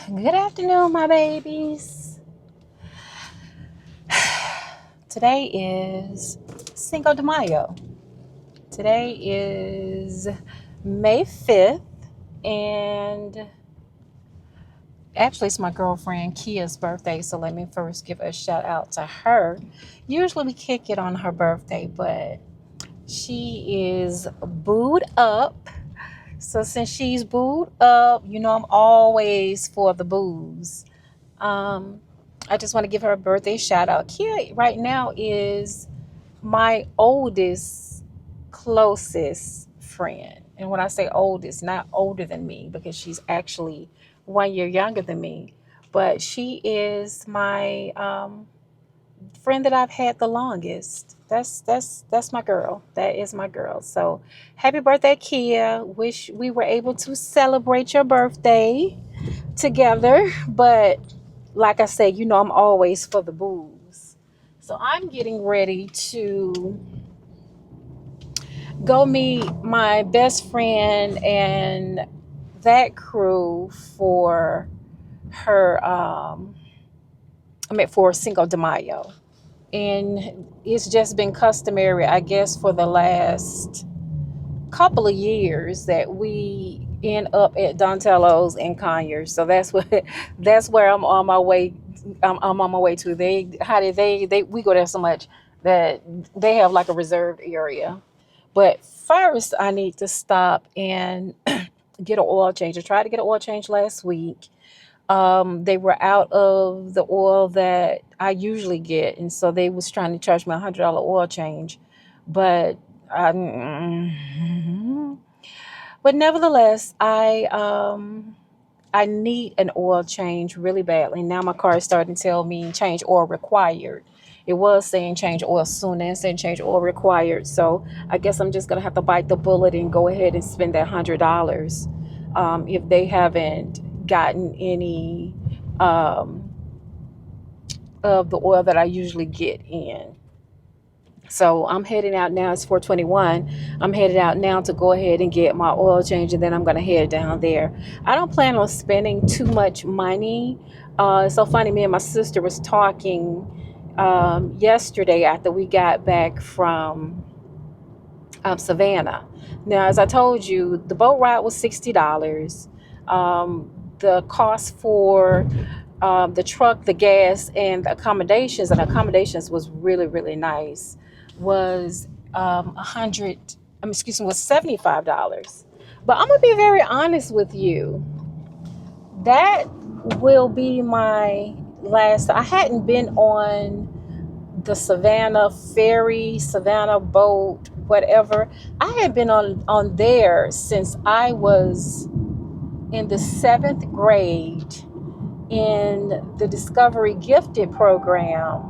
Good afternoon, my babies. Today is Cinco de Mayo. Today is May 5th, and actually, it's my girlfriend Kia's birthday, so let me first give a shout out to her. Usually, we kick it on her birthday, but she is booed up. So, since she's booed up, I'm always for the booze. Um, I just want to give her a birthday shout out. Kia right now is my oldest, closest friend. And when I say oldest, not older than me because she's actually 1 year younger than me, but she is my friend that I've had the longest. That's my girl. That is my girl. So happy birthday, Kia. Wish we were able to celebrate your birthday together, but like I said, I'm always for the booze. So I'm getting ready to go meet my best friend and that crew for her for Cinco de Mayo. And it's just been customary, I guess, for the last couple of years that we end up at Dontello's and Conyers. So that's where I'm on my way. I'm on my way to. We go there so much that they have like a reserved area. But first, I need to stop and get an oil change. I tried to get an oil change last week. They were out of the oil that I usually get, and so they was trying to charge me $100 oil change, but I, but nevertheless, I need an oil change really badly. Now my car is starting to tell me change oil required. It was saying change oil soon and saying change oil required. So I guess I'm just gonna have to bite the bullet and go ahead and spend that $100 if they haven't gotten any of the oil that I usually get in. So I'm heading out now. It's 4:21. I'm headed out now to go ahead and get my oil change, and then I'm going to head down there. I don't plan on spending too much money. It's so funny. Me and my sister was talking yesterday after we got back from Savannah. Now, as I told you, the boat ride was $60. The cost for the truck, the gas, and the accommodations was really, really nice. Was 100. Was $75. But I'm gonna be very honest with you. That will be my last. I hadn't been on the Savannah ferry, Savannah boat, whatever. I had been on there since I was in the 7th grade in the Discovery Gifted program,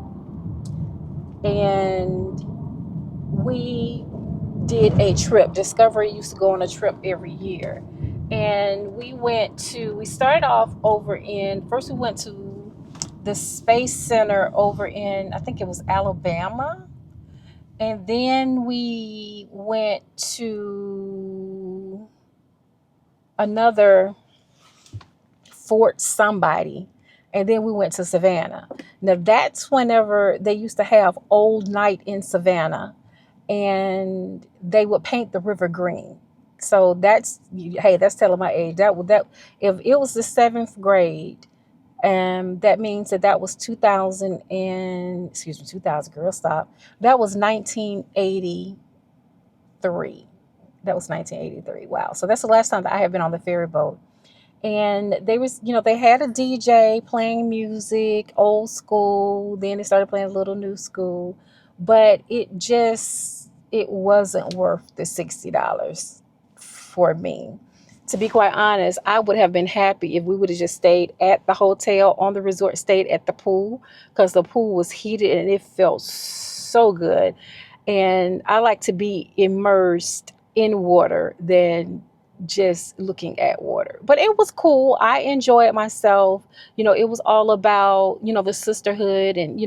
and we did a trip. Discovery used to go on a trip every year, and we started off first we went to the Space Center over in, I think it was Alabama, and then we went to another Fort somebody, and then we went to Savannah. Now that's whenever they used to have Old Night in Savannah, and they would paint the river green. So that's telling my age. That if it was the 7th grade, that means that was 2000 and 2000. Girl, stop. That was 1983. That was 1983. Wow. So that's the last time that I have been on the ferry boat. And they had a DJ playing music, old school. Then they started playing a little new school, but it wasn't worth the $60 for me. To be quite honest, I would have been happy if we would have just stayed at the hotel on the resort, stayed at the pool, because the pool was heated and it felt so good. And I like to be immersed in water than just looking at water. But it was cool. I enjoyed myself. It was all about, the sisterhood and,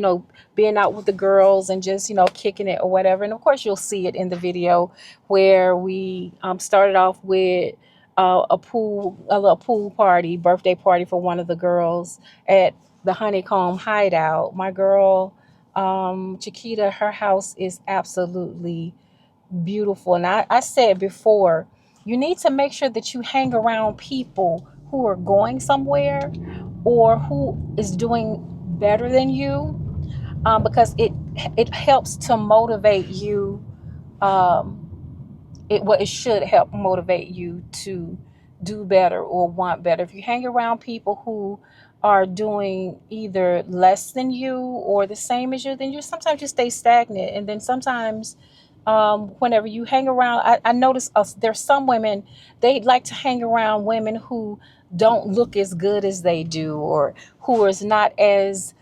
being out with the girls and just, kicking it or whatever. And of course, you'll see it in the video where we started off with a little pool party, birthday party for one of the girls at the Honeycomb Hideout. My girl, Chiquita, her house is absolutely beautiful. And I said before, you need to make sure that you hang around people who are going somewhere or who is doing better than you, because it helps to motivate you. Um, it should help motivate you to do better or want better. If you hang around people who are doing either less than you or the same as you, then you sometimes you stay stagnant. And then sometimes, whenever you hang around, I notice there's some women, they like to hang around women who don't look as good as they do, or who is not as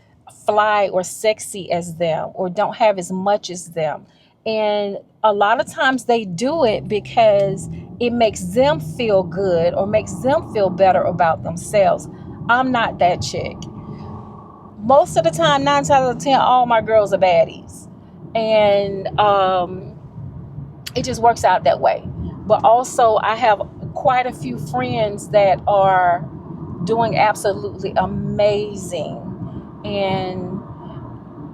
fly or sexy as them, or don't have as much as them. And a lot of times they do it because it makes them feel good or makes them feel better about themselves. I'm not that chick. Most of the time, 9 times out of 10, all my girls are baddies. And it just works out that way. But also, I have quite a few friends that are doing absolutely amazing. And,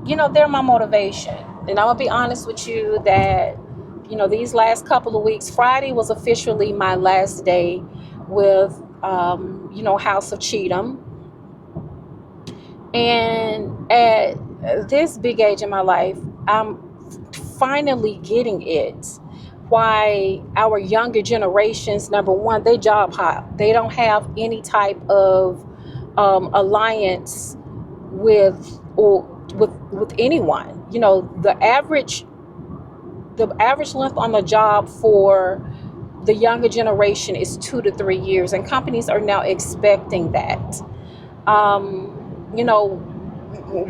they're my motivation. And I'm going to be honest with you that, these last couple of weeks, Friday was officially my last day with, House of Cheatham. And at this big age in my life, I'm finally getting it. Why our younger generations, number one, they job hop. They don't have any type of alliance with anyone. The average length on the job for the younger generation is 2 to 3 years, and companies are now expecting that.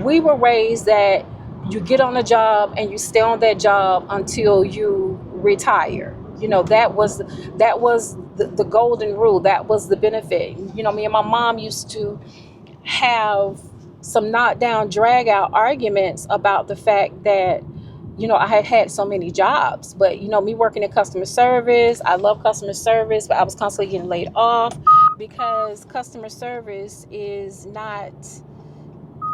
We were raised that you get on a job and you stay on that job until you retire. That was the golden rule. That was the benefit. Me and my mom used to have some knockdown, drag out arguments about the fact that, I had so many jobs. But, me working in customer service, I love customer service, but I was constantly getting laid off because customer service is not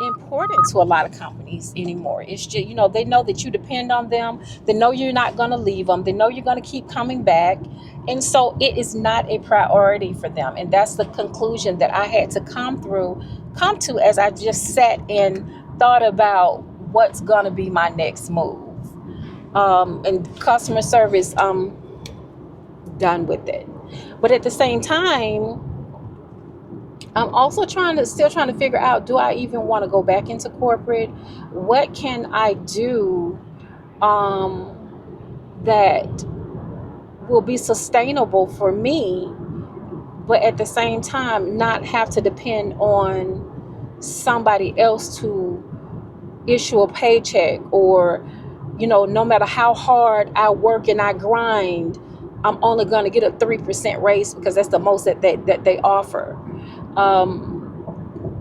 important to a lot of companies anymore. It's just, they know that you depend on them. They know you're not going to leave them. They know you're going to keep coming back. And so it is not a priority for them. And that's the conclusion that I had to come to as I just sat and thought about what's going to be my next move. And customer service, I'm done with it. But at the same time, I'm also still trying to figure out, do I even want to go back into corporate? What can I do that will be sustainable for me, but at the same time not have to depend on somebody else to issue a paycheck, or, no matter how hard I work and I grind, I'm only going to get a 3% raise because that's the most that they offer.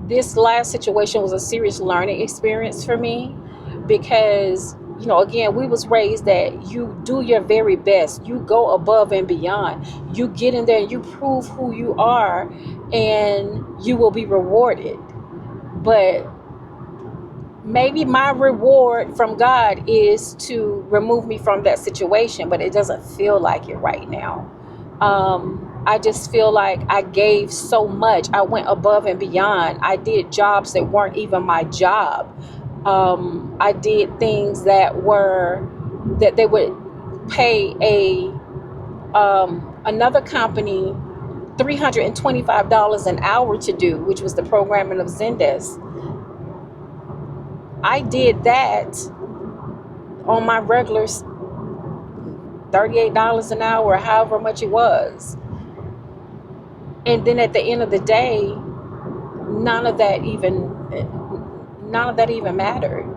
This last situation was a serious learning experience for me because, again, we was raised that you do your very best. You go above and beyond. You get in there and you prove who you are and you will be rewarded. But maybe my reward from God is to remove me from that situation, but it doesn't feel like it right now. I just feel like I gave so much. I went above and beyond. I did jobs that weren't even my job. I did things that they would pay another company $325 an hour to do, which was the programming of Zendesk. I did that on my regular $38 an hour, however much it was. And then at the end of the day, none of that even mattered.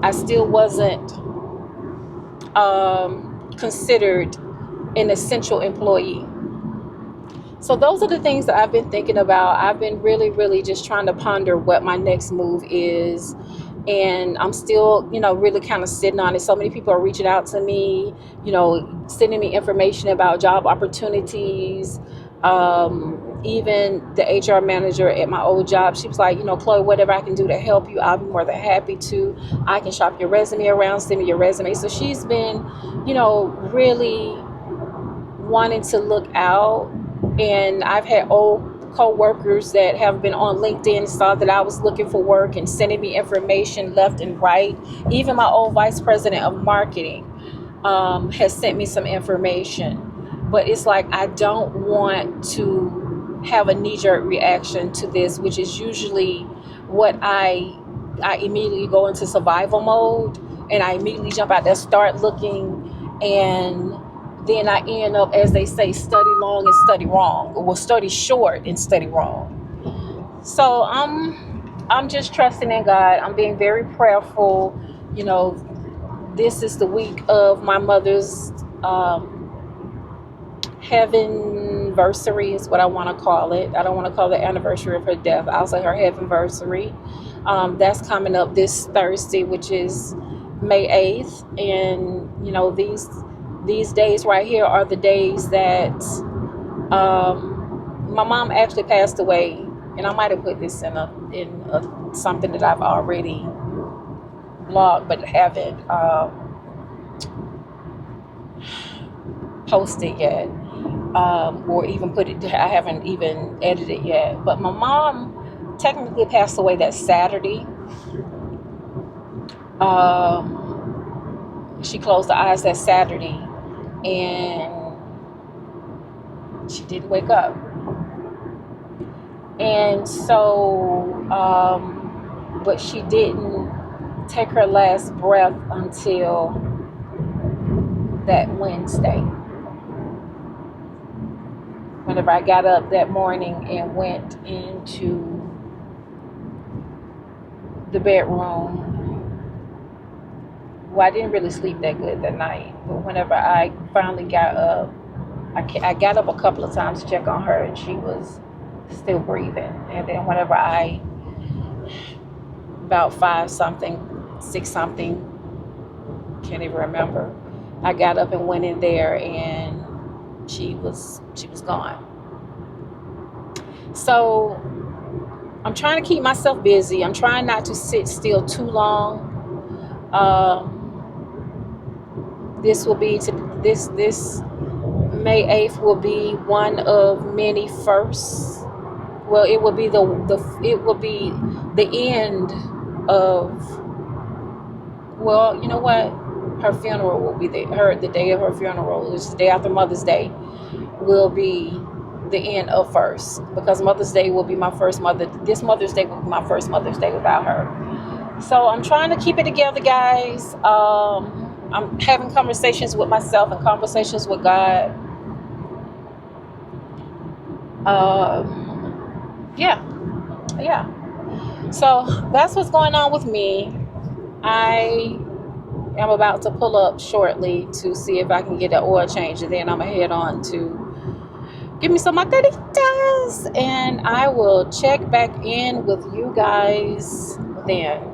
I still wasn't considered an essential employee. So those are the things that I've been thinking about. I've been really, really just trying to ponder what my next move is. and I'm still, really kind of sitting on it. So many people are reaching out to me, sending me information about job opportunities. Even the HR manager at my old job, she was like, Chloe, whatever I can do to help you, I'll be more than happy to. I can shop your resume around, send me your resume. So she's been, really wanting to look out. And I've had old co-workers that have been on LinkedIn, saw that I was looking for work and sending me information left and right. Even my old vice president of marketing has sent me some information. But it's like, I don't want to have a knee-jerk reaction to this, which is usually what I immediately go into survival mode, and I immediately jump out there, start looking, and then I end up, as they say, study long and study wrong, or study short and study wrong. So I'm just trusting in God. I'm being very prayerful. This is the week of my mother's heavenversary is what I want to call it. I don't want to call it the anniversary of her death. I'll say her heavenversary. That's coming up this Thursday, which is May 8th. And, these days right here are the days that my mom actually passed away. And I might have put this in something that I've already blogged, but haven't posted yet, or even put it. I haven't even edited it yet. But my mom technically passed away that Saturday. She closed her eyes that Saturday, and she didn't wake up. And so, but she didn't take her last breath until that Wednesday. Whenever I got up that morning and went into the bedroom, well, I didn't really sleep that good that night, but whenever I finally got up, I got up a couple of times to check on her, and she was still breathing. And then whenever about 5 something, 6 something, can't even remember, I got up and went in there, and she was gone. So I'm trying to keep myself busy. I'm trying not to sit still too long. This will be this May 8th will be one of many firsts. Well, it will be the end of. Well, you know what? Her funeral will be the day of her funeral, which is the day after Mother's Day, will be the end of first, because Mother's Day will be my first this Mother's Day will be my first Mother's Day without her. So I'm trying to keep it together, guys. I'm having conversations with myself and conversations with God. Yeah. So that's what's going on with me. I am about to pull up shortly to see if I can get an oil change, and then I'm gonna head on to give me some margaritas, and I will check back in with you guys then.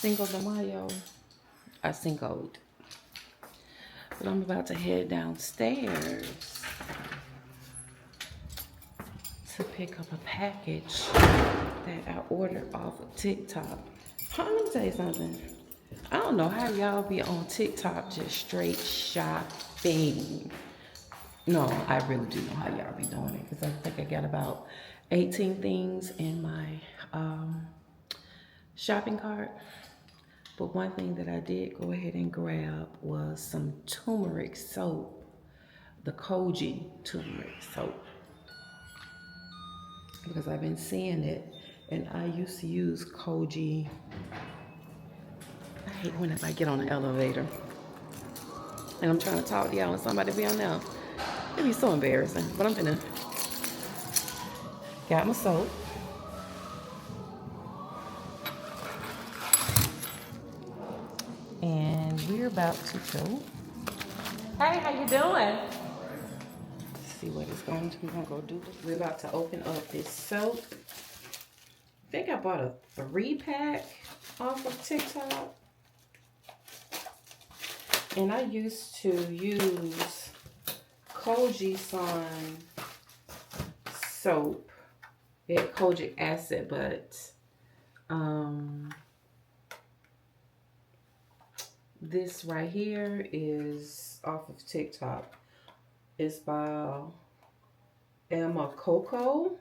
Cinco de Mayo. I Cinco'd. But I'm about to head downstairs to pick up a package that I ordered off of TikTok. Let me tell you something. I don't know how y'all be on TikTok just straight shopping. No, I really do know how y'all be doing it, because I think I got about 18 things in my shopping cart. But one thing that I did go ahead and grab was some turmeric soap, the Koji turmeric soap, because I've been seeing it, and I used to use Koji. I hate when I get on the elevator and I'm trying to talk to y'all and somebody be on there. It'd be so embarrassing, but I'm gonna got my soap. And we're about to go. Hey, how you doing? Let's see what it's going to. We're gonna go do this. We're about to open up this soap. I think I bought a 3-pack off of TikTok. And I used to use Koji San soap. It had kojic acid, but this right here is off of TikTok. It's by Emma Coco.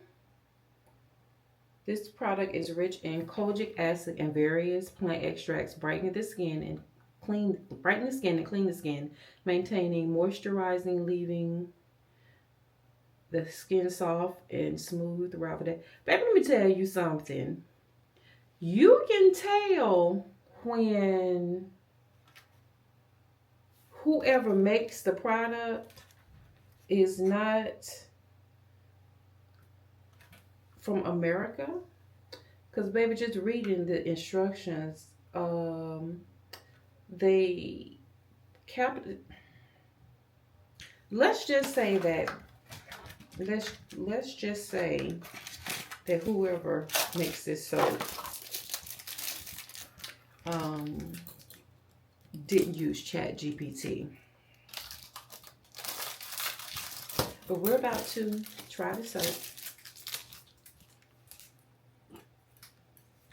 This product is rich in kojic acid and various plant extracts, brightening the skin and clean the skin, maintaining moisturizing, leaving the skin soft and smooth throughout the day. Baby, let me tell you something. You can tell when whoever makes the product is not from America. Because, baby, just reading the instructions, they kept. Let's just say that whoever makes this soap didn't use ChatGPT. But we're about to try the soap.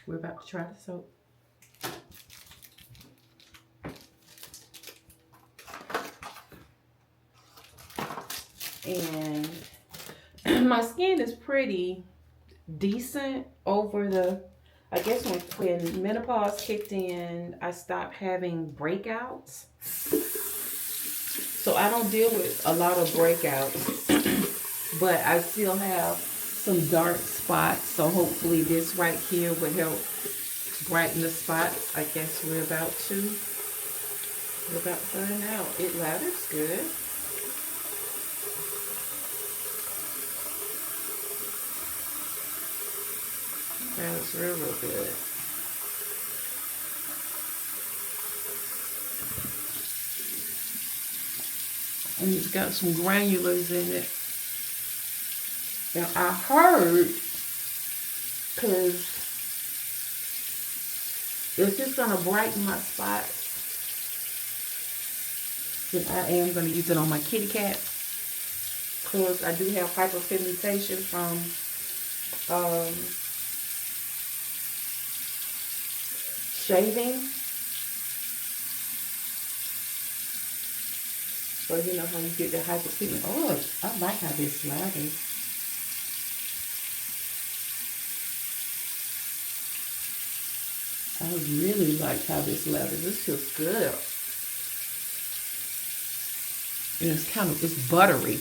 We're about to try the soap. And my skin is pretty decent over the, I guess when menopause kicked in, I stopped having breakouts. So I don't deal with a lot of breakouts, but I still have some dark spots. So hopefully this right here would help brighten the spots. I guess we're about to find out. It lathers good. That was real good. And it's got some granulars in it. Now I heard, because if it's gonna brighten my spots, then I am gonna use it on my kitty cat, because I do have hyperpigmentation from shaving. So you know how you get the hyperpigment. Oh, I like how this lathers. I really like how this lathers. This feels good. And it's buttery.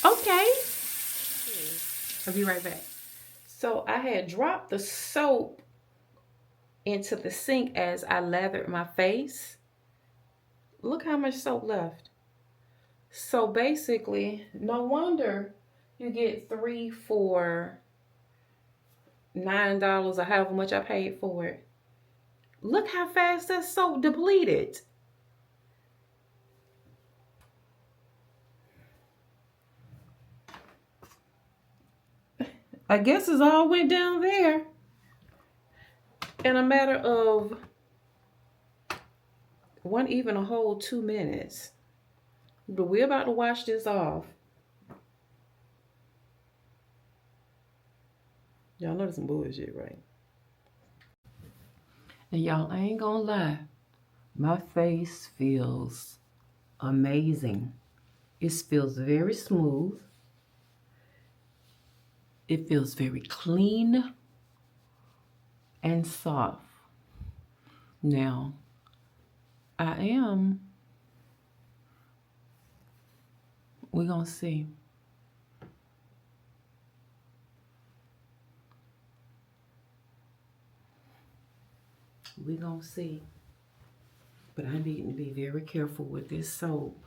Okay. I'll be right back. So I had dropped the soap into the sink as I lathered my face. Look how much soap left. So basically, no wonder you get 3 for $9 or however much I paid for it. Look how fast that soap depleted. I guess it's all went down there in a matter of even a whole 2 minutes. But we're about to wash this off. Y'all know that's some bullshit, right? And y'all, I ain't gonna lie. My face feels amazing. It feels very smooth. It feels very clean and soft. Now, we're gonna see. We're gonna see. But I need to be very careful with this soap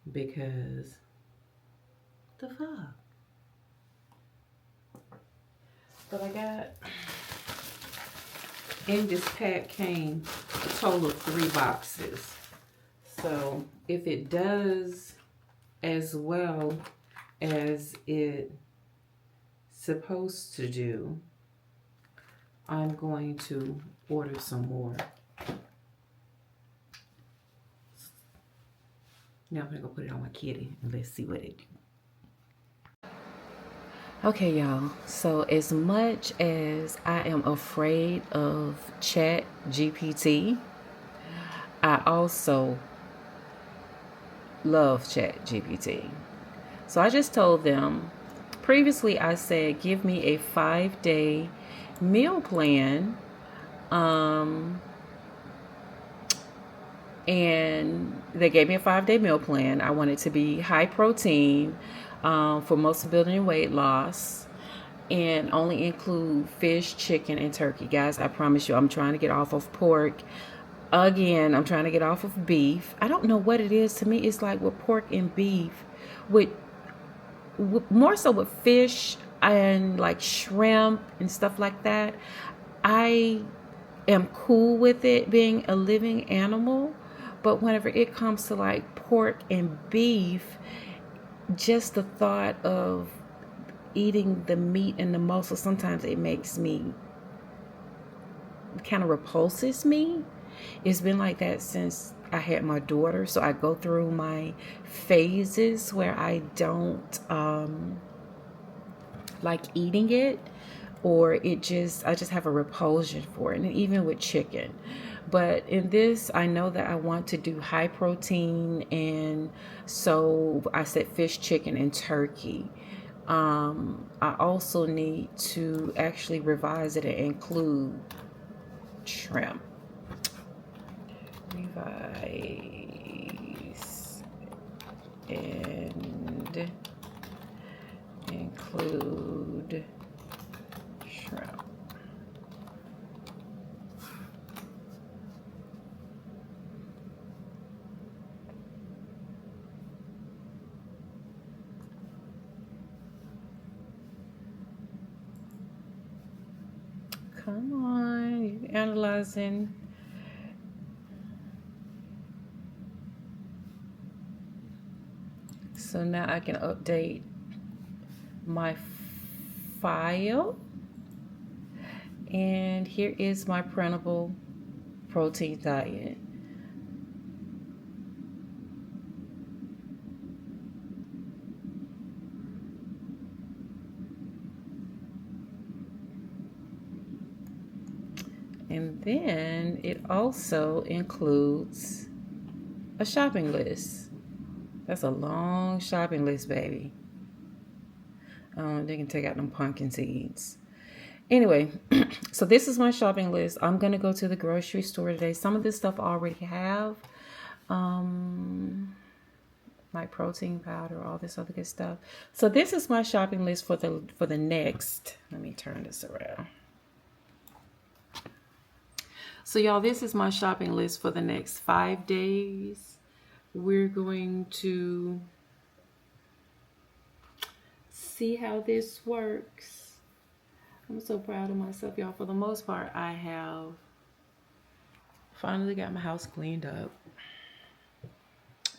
because the fuck. But I got, in this pack came a total of 3 boxes. So if it does as well as it's supposed to do, I'm going to order some more. Now I'm gonna go put it on my kitty and let's see what it do. Okay, y'all, so as much as I am afraid of Chat GPT, I also love Chat GPT. So I just told them, previously I said, give me a 5-day meal plan, and they gave me a 5-day meal plan. I want it to be high protein, for most building weight loss, and only include fish, chicken, and turkey. Guys, I promise you, I'm trying to get off of pork. Again, I'm trying to get off of beef. I don't know what it is. To me, it's like with pork and beef, with more so with fish and like shrimp and stuff like that. I am cool with it being a living animal, but whenever it comes to like pork and beef, just the thought of eating the meat and the muscle, sometimes it makes me, kind of repulses me. It's been like that since I had my daughter, so I go through my phases where I don't like eating it, or I just have a repulsion for it. And even with chicken. But in this, I know that I want to do high protein, and so I said fish, chicken, and turkey. I also need to actually revise it and include shrimp. Revise and include shrimp. Come on, you're analyzing. So now I can update my file. And here is my printable protein diet. And then it also includes a shopping list. That's a long shopping list, baby. They can take out them pumpkin seeds. Anyway, so this is my shopping list. I'm going to go to the grocery store today. Some of this stuff I already have. Like protein powder, all this other good stuff. So this is my shopping list for the next. Let me turn this around. So y'all, this is my shopping list for the next 5 days. We're going to see how this works. I'm so proud of myself, y'all. For the most part, I have finally got my house cleaned up.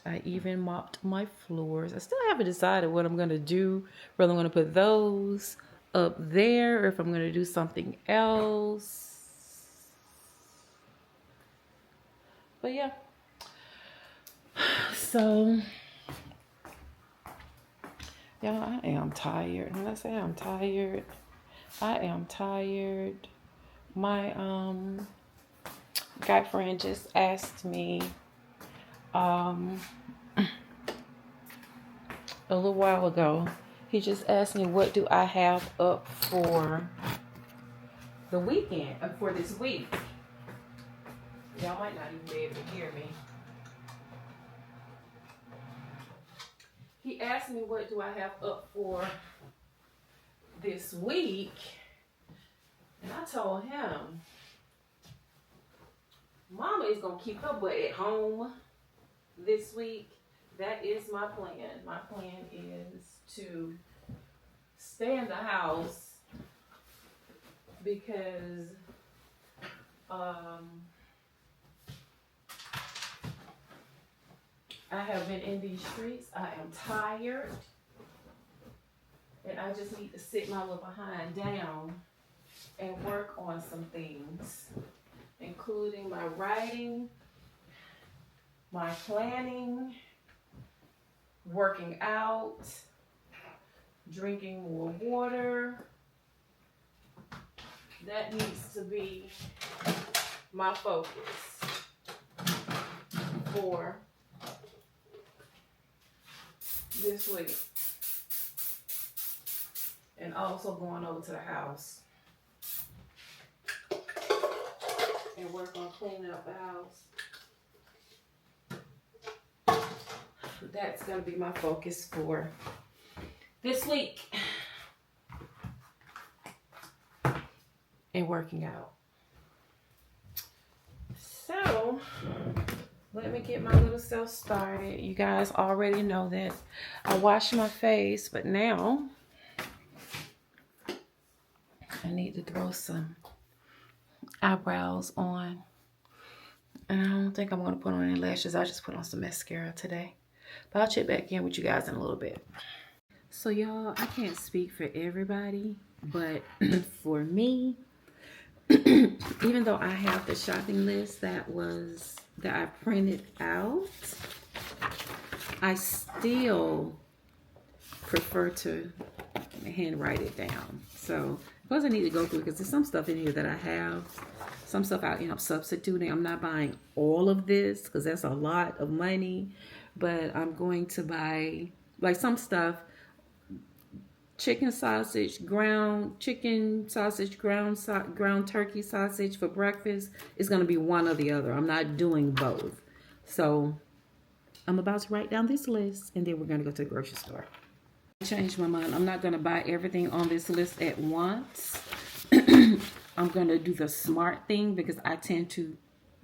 I even mopped my floors. I still haven't decided what I'm going to do. Whether I'm going to put those up there, or if I'm going to do something else. But yeah. So, y'all, I am tired. When I say I'm tired, I am tired. My guy friend just asked me a little while ago. He just asked me what do I have up for the weekend, for this week. Y'all might not even be able to hear me. He asked me what do I have up for this week, and I told him Mama is gonna keep her butt at home this week. That is my plan. My plan is to stay in the house because I have been in these streets. I am tired, and I just need to sit my little behind down and work on some things, including my writing, my planning, working out, drinking more water. That needs to be my focus for this week. And also going over to the house and work on cleaning up the house. That's going to be my focus for this week. And working out. So, let me get my little self started. You guys already know that I washed my face, but now I need to throw some eyebrows on. And I don't think I'm going to put on any lashes. I just put on some mascara today. But I'll check back in with you guys in a little bit. So y'all, I can't speak for everybody, but for me, even though I have the shopping list that I printed out, I still prefer to handwrite it down. So because I need to go through, because there's some stuff in here that I have, some stuff I end up substituting. I'm not buying all of this because that's a lot of money, but I'm going to buy like some stuff. Chicken sausage, ground chicken sausage, ground turkey sausage for breakfast is going to be one or the other. I'm not doing both. So I'm about to write down this list, and then we're going to go to the grocery store. I changed my mind. I'm not going to buy everything on this list at once. I'm going to do the smart thing because I tend to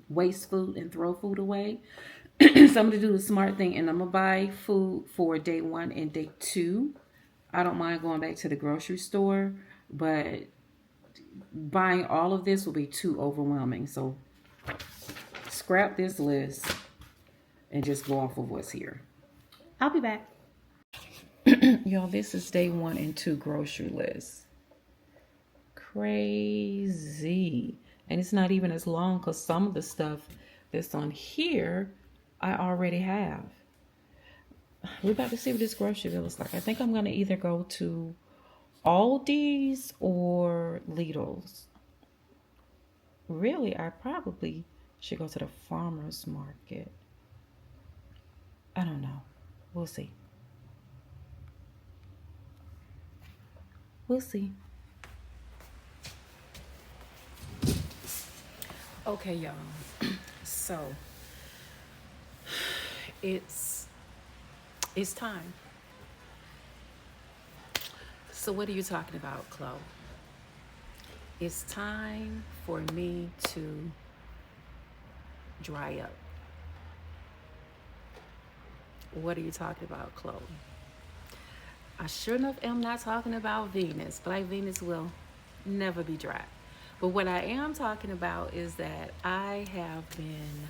waste food and throw food away. So I'm going to do the smart thing, and I'm going to buy food for day 1 and day 2. I don't mind going back to the grocery store, but buying all of this will be too overwhelming. So scrap this list and just go off of what's here. I'll be back. Y'all, this is day 1 and 2 grocery list. Crazy. And it's not even as long because some of the stuff that's on here I already have. We're about to see what this grocery bill is like. I think I'm going to either go to Aldi's or Lidl's. Really, I probably should go to the farmer's market. I don't know. We'll see. We'll see. Okay, y'all. So, it's time. So what are you talking about, Chloe? It's time for me to dry up. What are you talking about, Chloe? I sure enough am not talking about Venus. Black Venus will never be dry. But what I am talking about is that I have been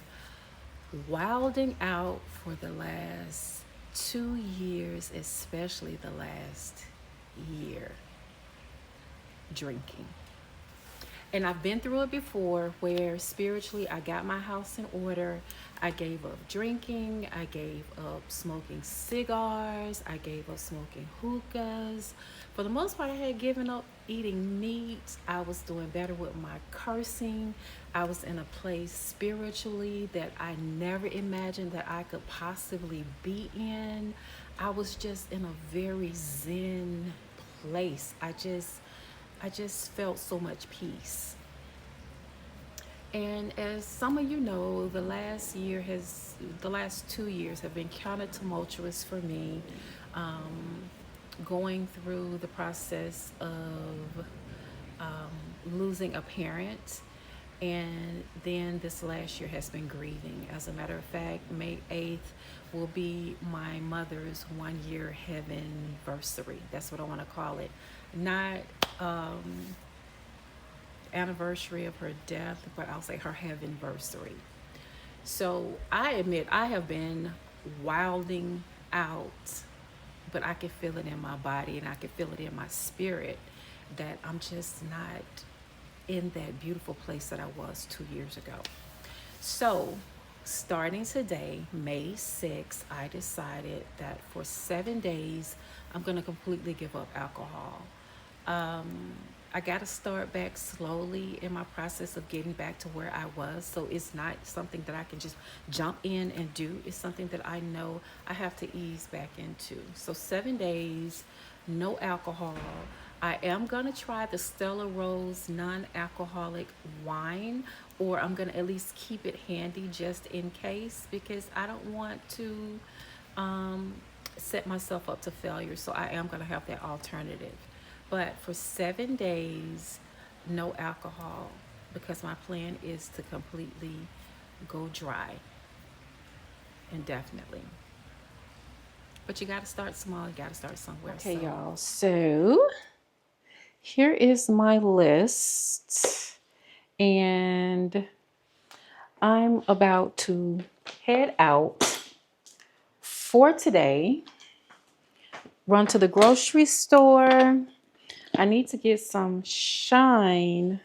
wilding out for the last 2 years, especially the last year. drinking. And I've been through it before where spiritually I got my house in order. I gave up drinking. I gave up smoking cigars. I gave up smoking hookahs. For the most part, I had given up eating meat. I was doing better with my cursing. I was in a place spiritually that I never imagined that I could possibly be in. I was just in a very zen place. I just felt so much peace. And as some of you know, the last 2 years have been kind of tumultuous for me, going through the process of losing a parent. And then this last year has been grieving. As a matter of fact, May 8th will be my mother's 1 year heavenversary. That's what I want to call it. Not anniversary of her death, but I'll say her heavenversary. So I admit I have been wilding out, but I can feel it in my body and I can feel it in my spirit that I'm just not in that beautiful place that I was 2 years ago. So, starting today, May 6th, I decided that for 7 days, I'm going to completely give up alcohol. I got to start back slowly in my process of getting back to where I was. So it's not something that I can just jump in and do. It's something that I know I have to ease back into. So 7 days, no alcohol. I am going to try the Stella Rose non-alcoholic wine, or I'm going to at least keep it handy just in case because I don't want to set myself up to failure. So I am going to have that alternative. But for 7 days, no alcohol because my plan is to completely go dry indefinitely. But you got to start small. You got to start somewhere. Okay, y'all. So here is my list. And I'm about to head out for today. Run to the grocery store. I need to get some shine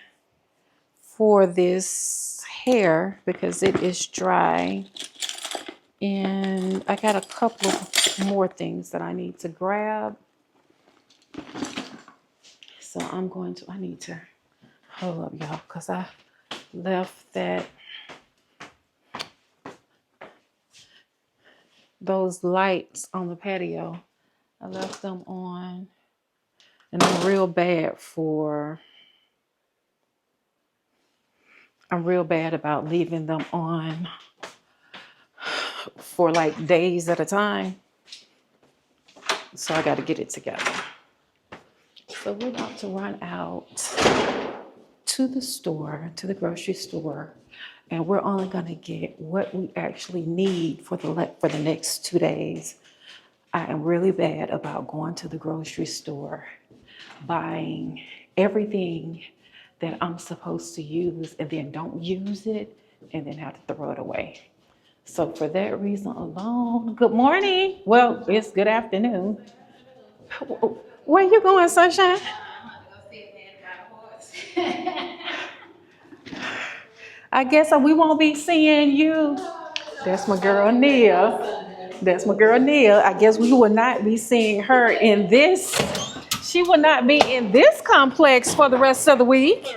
for this hair because it is dry. And I got a couple of more things that I need to grab. So I need to hold up, y'all, because I left those lights on the patio. I left them on. And I'm real bad about leaving them on for like days at a time. So I got to get it together. So we're about to run out to the grocery store, and we're only going to get what we actually need for the next 2 days. I am really bad about going to the grocery store, buying everything that I'm supposed to use and then don't use it and then have to throw it away. So for that reason alone, good morning. Well, it's good afternoon. Where you going, Sunshine? I guess we won't be seeing you. That's my girl Nia. I guess we will not be seeing her in this. She will not be in this complex for the rest of the week.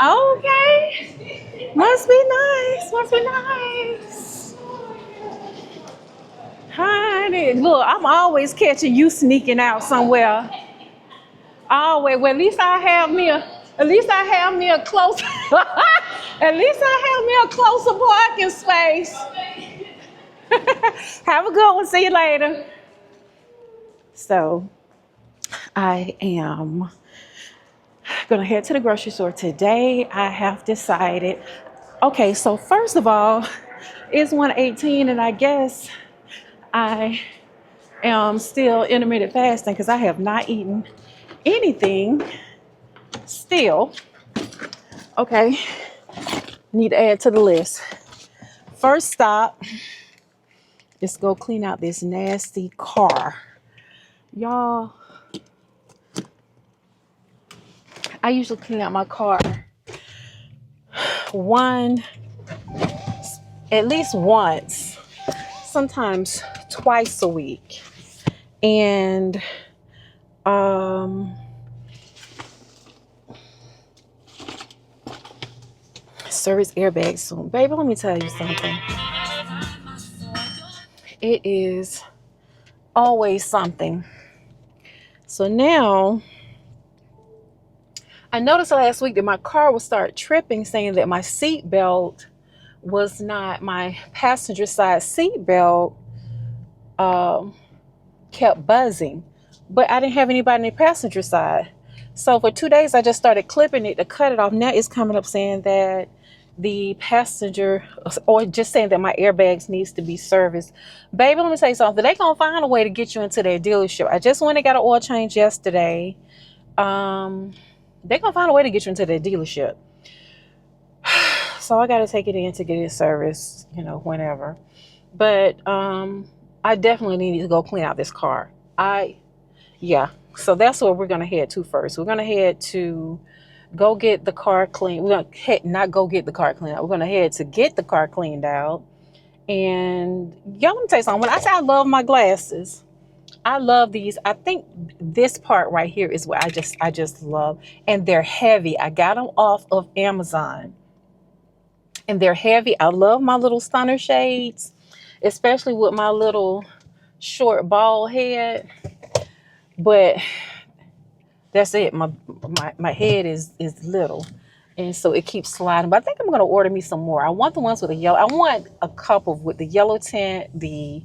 Okay. Must be nice. Honey, look, I'm always catching you sneaking out somewhere. Always. Well, at least I have me a close. At least I have me a closer parking space. Have a good one. See you later. So I am going to head to the grocery store today. I have decided. Okay, so first of all, it's 1:18, and I guess I am still intermittent fasting because I have not eaten anything still. Okay, need to add to the list. First stop, let's go clean out this nasty car. Y'all, I usually clean out my car at least once, sometimes twice a week. And service airbags soon. Baby, let me tell you something. It is always something. So now, I noticed last week that my car would start tripping, saying that my seat belt was not, my passenger side seat belt kept buzzing, but I didn't have anybody in the passenger side. So for 2 days, I just started clipping it to cut it off. Now it's coming up saying that the passenger, or just saying that my airbags needs to be serviced. Baby, let me tell you something. They're going to find a way to get you into their dealership. I just went and got an oil change yesterday. They're going to find a way to get you into their dealership. So I got to take it in to get it serviced, whenever. But I definitely need to go clean out this car. So that's where we're going to head to first. We're going to head to go get the car cleaned. We're going to not go get the car cleaned out. We're going to head to get the car cleaned out. And y'all, let me tell you something. When I say I love my glasses, I love these. I think this part right here is what I just love. And they're heavy. I got them off of Amazon. And they're heavy. I love my little stunner shades, especially with my little short bald head. But that's it. My head is little, and so it keeps sliding. But I think I'm going to order me some more. I want the ones with the yellow. I want a couple with the yellow tint, the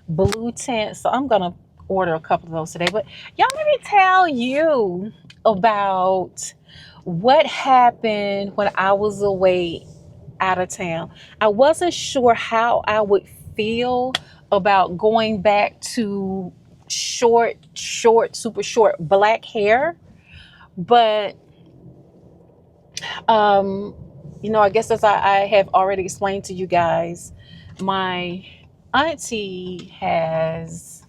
blue tint. So I'm going to order a couple of those today. But y'all, let me tell you about what happened when I was away out of town. I wasn't sure how I would feel about going back to short, super short black hair. But, I guess as I have already explained to you guys, my auntie has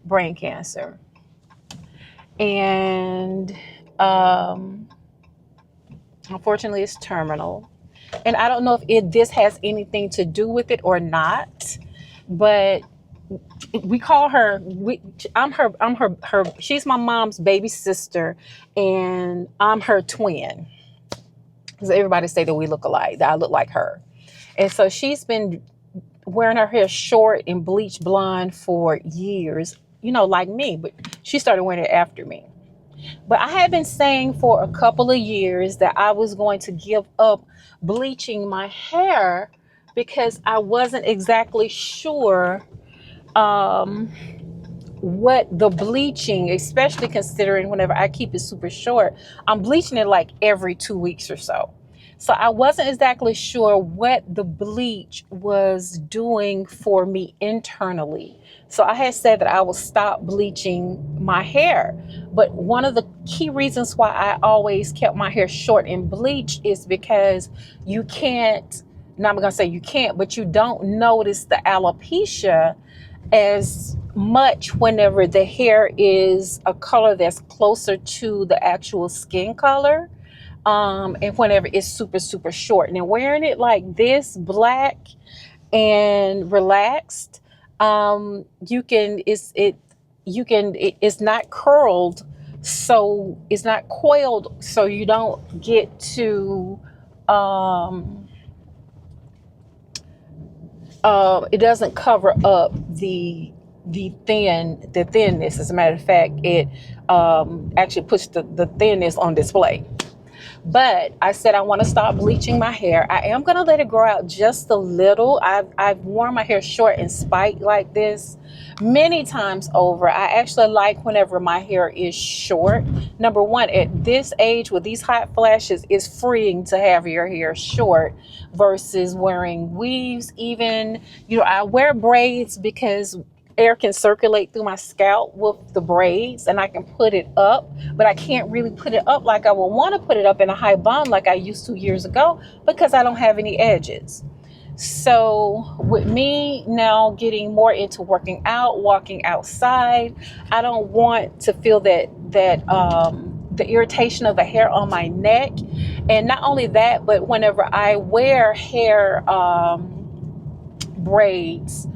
brain cancer. And unfortunately, it's terminal. And I don't know if this has anything to do with it or not, but we call her, she's my mom's baby sister, and I'm her twin. Because everybody say that we look alike, that I look like her. And so she's been wearing her hair short and bleached blonde for years, like me, but she started wearing it after me. But I had been saying for a couple of years that I was going to give up bleaching my hair because I wasn't exactly sure what the bleaching, especially considering whenever I keep it super short, I'm bleaching it like every 2 weeks or so. So I wasn't exactly sure what the bleach was doing for me internally. So I had said that I would stop bleaching my hair. But one of the key reasons why I always kept my hair short and bleached is because you can't, now I'm going to say you can't, but you don't notice the alopecia as much whenever the hair is a color that's closer to the actual skin color. And whenever it's super, super short. Now wearing it like this, black and relaxed, it's not curled, so it's not coiled, so you don't get to, it doesn't cover up the thinness. As a matter of fact, it actually puts the thinness on display. But I said I want to stop bleaching my hair. I am going to let it grow out just a little. I've worn my hair short and spiked like this many times over. I actually like whenever my hair is short. Number one, at this age with these hot flashes, it's freeing to have your hair short versus wearing weaves. Even, I wear braids because air can circulate through my scalp with the braids and I can put it up, but I can't really put it up like I would want to put it up in a high bun like I used to years ago because I don't have any edges. So with me now getting more into working out, walking outside, I don't want to feel that the irritation of the hair on my neck. And not only that, but whenever I wear hair braids,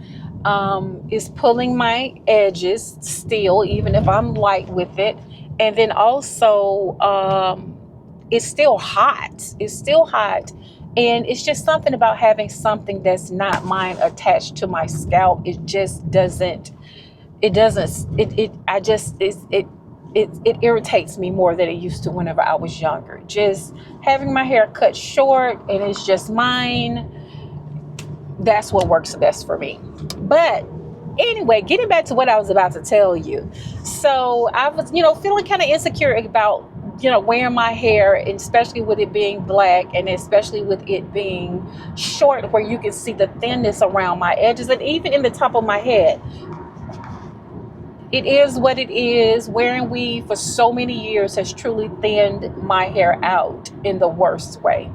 is pulling my edges still, even if I'm light with it. And then also, it's still hot. It's still hot. And it's just something about having something that's not mine attached to my scalp. It just doesn't, it irritates me more than it used to whenever I was younger. Just having my hair cut short and it's just mine, that's what works best for me. But anyway, getting back to what I was about to tell you. So I was, feeling kind of insecure about, wearing my hair, and especially with it being black, and especially with it being short where you can see the thinness around my edges and even in the top of my head. It is what it is. Wearing weave for so many years has truly thinned my hair out in the worst way.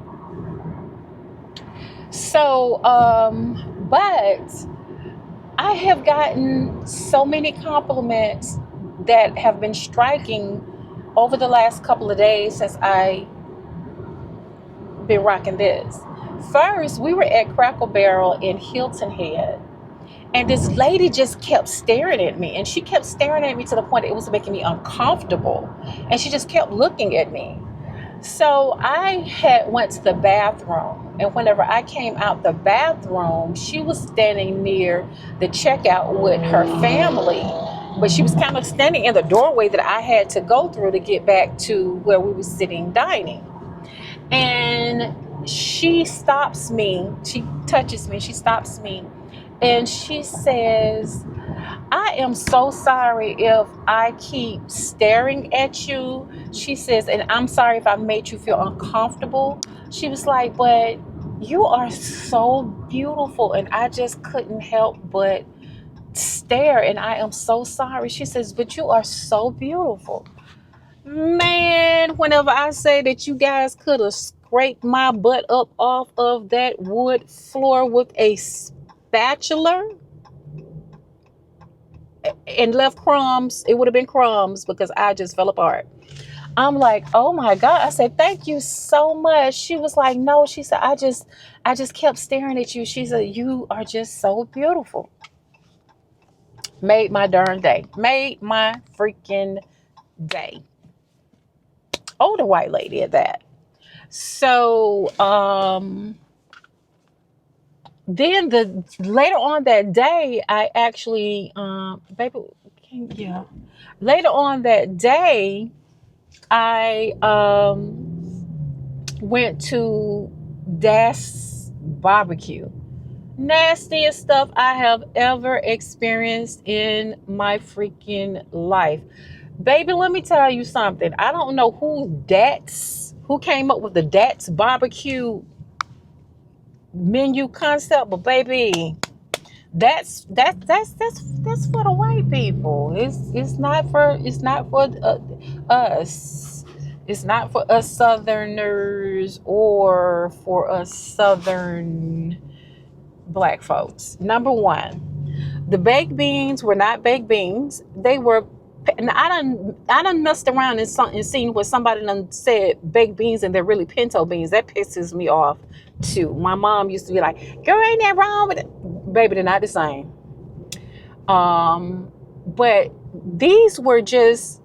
So, but I have gotten so many compliments that have been striking over the last couple of days since I been rocking this. First, we were at Crackle Barrel in Hilton Head, and this lady just kept staring at me, and she kept staring at me to the point it was making me uncomfortable, and she just kept looking at me. So I had went to the bathroom, and whenever I came out the bathroom, she was standing near the checkout with her family, but she was kind of standing in the doorway that I had to go through to get back to where we were sitting dining. And she stops me, she touches me, she stops me, and she says, "I am so sorry if I keep staring at you." She says, "And I'm sorry if I made you feel uncomfortable." She was like, "But you are so beautiful, and I just couldn't help but stare, and I am so sorry." She says, "But you are so beautiful." Man, whenever I say that you guys could have scraped my butt up off of that wood floor with a spatula and left crumbs, it would have been crumbs because I just fell apart. I'm like, "Oh my God." I said, "Thank you so much." She was like, "No," she said, I just kept staring at you." She said, "You are just so beautiful." Made my darn day. Made my freaking day. Older white lady at that. So, then later on that day, I actually, baby, yeah. Later on that day, I went to Das Barbecue. Nastiest stuff I have ever experienced in my freaking life. Baby, let me tell you something. I don't know who came up with the That's Barbecue menu concept, but baby, that's for the white people. It's not for us. It's not for us Southerners or for us Southern black folks. Number one, the baked beans were not baked beans. They were. And I done messed around and seen where somebody done said baked beans and they're really pinto beans. That pisses me off too. My mom used to be like, "Girl, ain't that wrong with it?" Baby, they're not the same. But these were just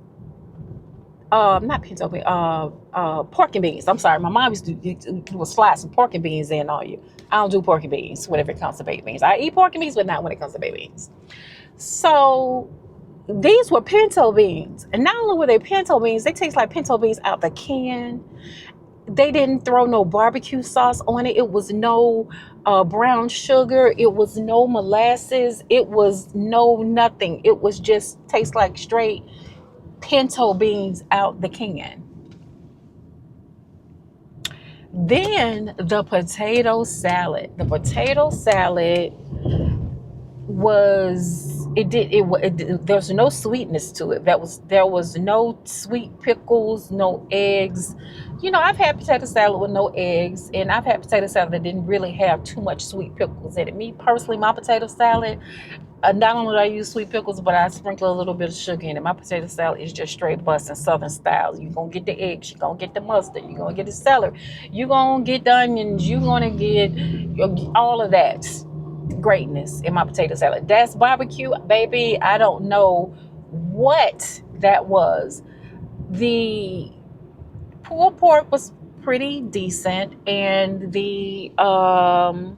not pinto beans, pork and beans. I'm sorry. My mom used to slide some pork and beans in on you. I don't do pork and beans whenever it comes to baked beans. I eat pork and beans, but not when it comes to baked beans. So these were pinto beans. And not only were they pinto beans, they taste like pinto beans out the can. They didn't throw no barbecue sauce on it. It was no brown sugar. It was no molasses. It was no nothing. It was just taste like straight pinto beans out the can. Then the potato salad. The potato salad was there's no sweetness to it. There was no sweet pickles, no eggs. I've had potato salad with no eggs, and I've had potato salad that didn't really have too much sweet pickles in it. Me personally, my potato salad, not only do I use sweet pickles, but I sprinkle a little bit of sugar in it. My potato salad is just straight busting Southern style. You're going to get the eggs. You're going to get the mustard. You're going to get the celery. You're going to get the onions. You're going to get all of that greatness in my potato salad. That's barbecue, baby. I don't know what that was. The pulled pork was pretty decent, and the jalapeno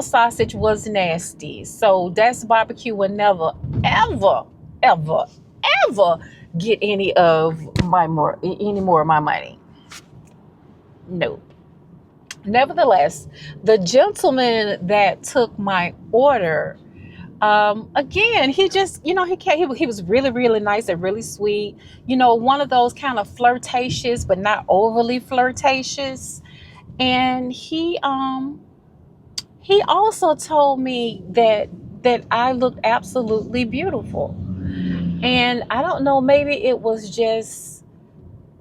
sausage was nasty. So that's barbecue would never, ever, ever, ever get any more of my money. No. Nevertheless, the gentleman that took my order, again, he just, he was really, really nice and really sweet. One of those kind of flirtatious, but not overly flirtatious. And he also told me that I looked absolutely beautiful. And I don't know, maybe it was just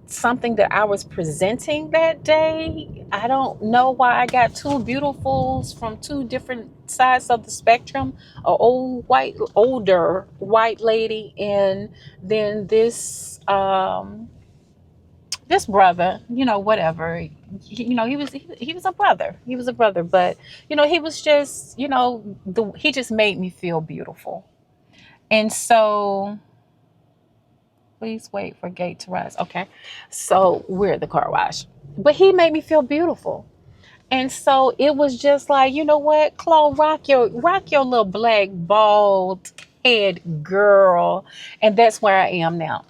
something that I was presenting that day. I don't know why I got two beautifuls from two different sides of the spectrum. A older white lady, and then this brother, whatever. He was a brother. He was a brother, but he was just, he just made me feel beautiful. And so, please wait for gate to rise. Okay. So we're at the car wash, but he made me feel beautiful. And so it was just like, you know what, Chloe, rock your little black bald head, girl. And that's where I am now.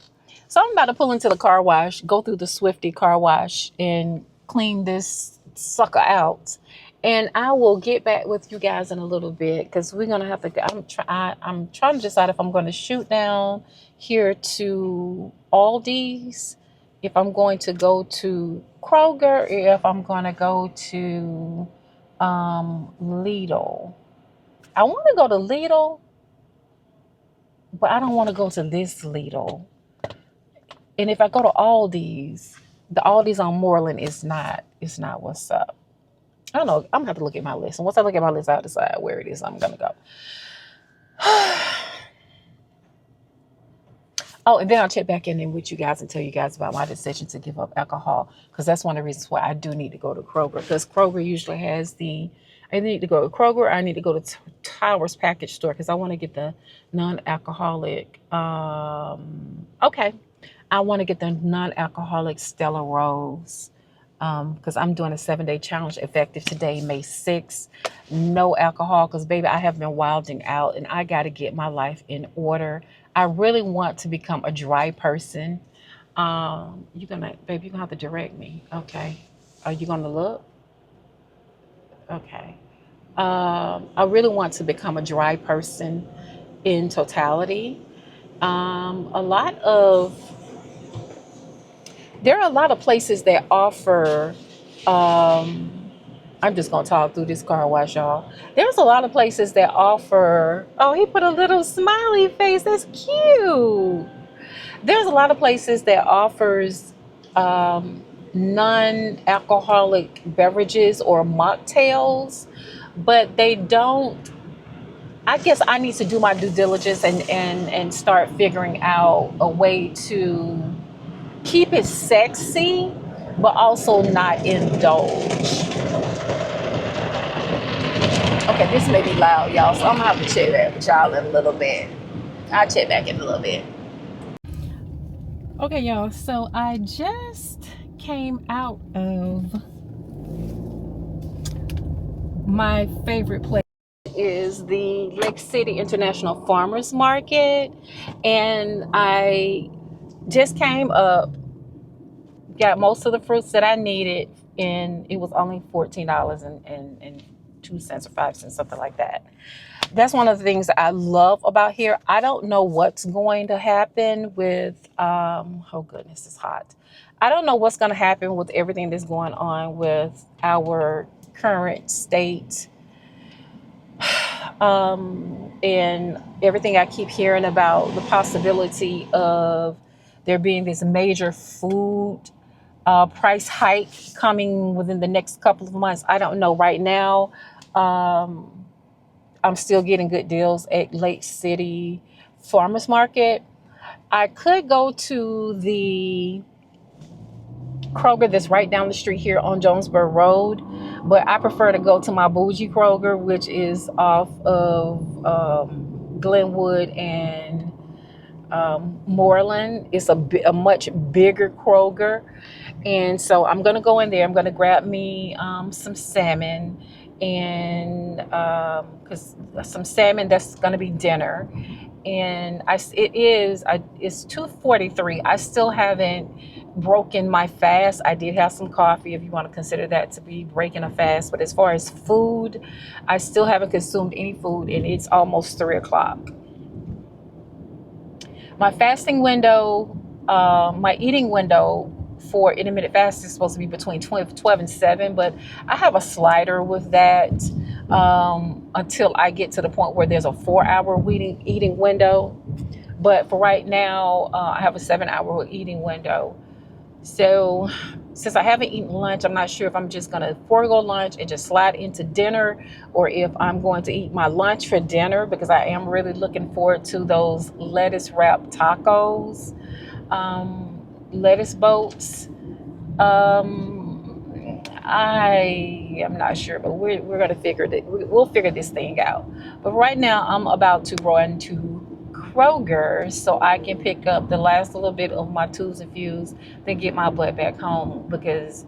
So I'm about to pull into the car wash, go through the Swifty car wash, and clean this sucker out. And I will get back with you guys in a little bit, because we're gonna have to. I'm trying to decide if I'm going to shoot down here to Aldi's, if I'm going to go to Kroger, or if I'm going to go to Lidl. I want to go to Lidl, but I don't want to go to this Lidl. And if I go to Aldi's, the Aldi's on Moreland is not what's up. I don't know. I'm gonna have to look at my list. And once I look at my list, I'll decide where it is I'm gonna go. Oh, and then I'll check back in with you guys and tell you guys about my decision to give up alcohol, because that's one of the reasons why I do need to go to Kroger, because Kroger usually has I need to go to Kroger. I need to go to Towers Package Store, because I want to get the non-alcoholic. Okay. I want to get the non-alcoholic Stella Rose, because I'm doing a 7-day challenge effective today, May 6th. No alcohol, because, baby, I have been wilding out, and I got to get my life in order. I really want to become a dry person. You're going to have to direct me. Okay. Are you going to look? Okay. I really want to become a dry person in totality. There are a lot of places that offer, I'm just going to talk through this car wash, y'all. There's a lot of places that offer, oh, he put a little smiley face. That's cute. There's a lot of places that offers non-alcoholic beverages or mocktails, but they don't. I guess I need to do my due diligence and start figuring out a way to keep it sexy, but also not indulge. Okay, this may be loud, y'all, so I'm gonna have to check that with y'all in a little bit. I'll check back in a little bit. Okay, y'all, so I just came out of my favorite place. Is the Lake City International Farmers Market, and I just came up, got most of the fruits that I needed, and it was only $14.02 or 5 cents, something like that. That's one of the things that I love about here. I don't know what's going to happen with oh goodness, it's hot. I don't know what's going to happen with everything that's going on with our current state and everything I keep hearing about the possibility of there being this major food price hike coming within the next couple of months. I don't know right now. I'm still getting good deals at Lake City Farmers Market. I could go to the Kroger that's right down the street here on Jonesboro Road, but I prefer to go to my bougie Kroger, which is off of Glenwood and Moreland. It's a much bigger Kroger, and so I'm gonna go in there. I'm gonna grab me some salmon, and because some salmon that's gonna be dinner, and it's 2:43. I still haven't broken my fast. I did have some coffee, if you want to consider that to be breaking a fast. But as far as food, I still haven't consumed any food, and it's almost 3 o'clock. My fasting window, my eating window for intermittent fasting is supposed to be between 12 and 7, but I have a slider with that until I get to the point where there's a 4-hour eating window. But for right now, I have a 7-hour eating window. So since I haven't eaten lunch, I'm not sure if I'm just going to forego lunch and just slide into dinner, or if I'm going to eat my lunch for dinner, because I am really looking forward to those lettuce wrapped tacos, lettuce boats. I am not sure, but we're going to we'll figure this thing out. But right now, I'm about to run to Kroger so I can pick up the last little bit of my tools and fuse, then get my butt back home, because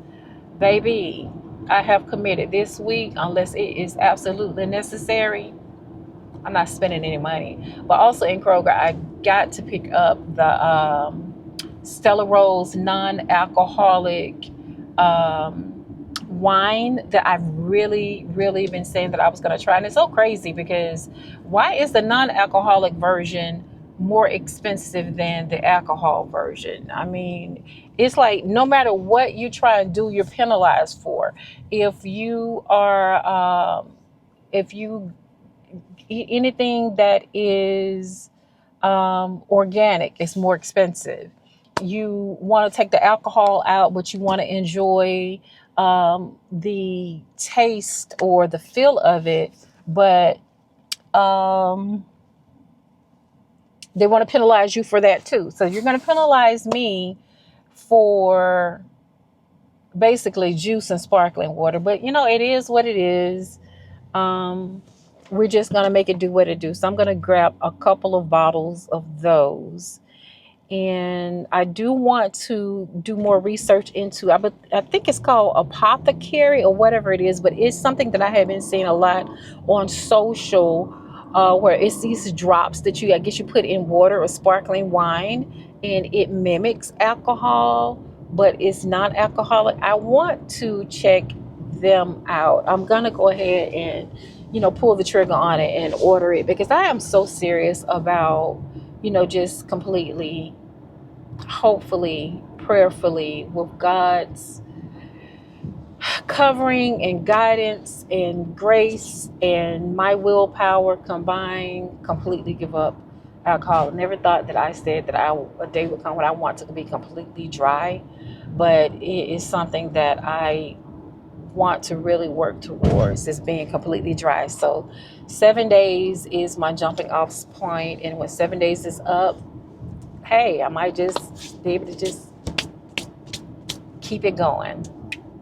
baby, I have committed this week, unless it is absolutely necessary, I'm not spending any money. But also in Kroger, I got to pick up the Stella Rose non-alcoholic wine that I've really been saying that I was going to try. And it's so crazy, because why is the non-alcoholic version more expensive than the alcohol version? I mean, it's like no matter what you try and do, you're penalized for. If you eat anything that is organic, it's more expensive. You want to take the alcohol out, but you want to enjoy the taste or the feel of it, but they want to penalize you for that too. So you're going to penalize me for basically juice and sparkling water. But it is what it is. We're just going to make it do what it do. So I'm going to grab a couple of bottles of those. And I do want to do more research into, I think it's called apothecary or whatever it is, but it's something that I have been seeing a lot on social, where it's these drops that I guess you put in water or sparkling wine, and it mimics alcohol, but it's not alcoholic. I want to check them out. I'm going to go ahead and, pull the trigger on it and order it, because I am so serious about, just completely, hopefully, prayerfully, with God's covering and guidance and grace and my willpower combined, completely give up alcohol. I never thought that I said that a day would come when I want to be completely dry, but it is something that I want to really work towards, is being completely dry. So 7 days is my jumping off point, and when 7 days is up, hey, I might just be able to just keep it going.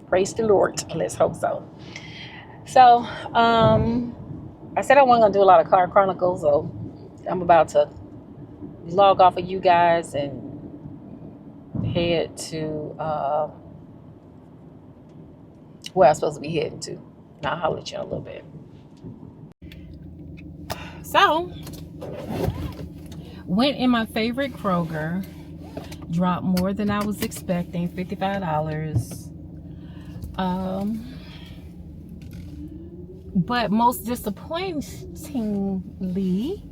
Praise the Lord. Let's hope so. So I said I wasn't going to do a lot of car chronicles, so I'm about to log off of you guys and head to where I'm supposed to be heading to. And I'll holler at you in a little bit. So, went in my favorite Kroger, dropped more than I was expecting, $55. But most disappointingly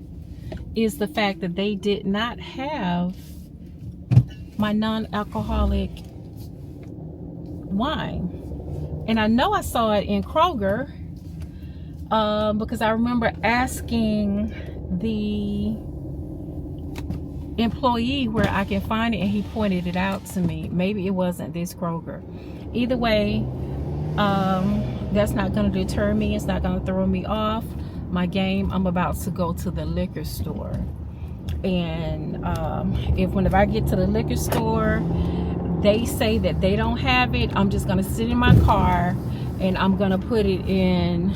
is the fact that they did not have my non-alcoholic wine. And I know I saw it in Kroger, because I remember asking the employee where I can find it, and he pointed it out to me. Maybe it wasn't this Kroger. Either way, that's not going to deter me. It's not going to throw me off my game. I'm about to go to the liquor store, and whenever I get to the liquor store, they say that they don't have it, I'm just going to sit in my car and I'm going to put it in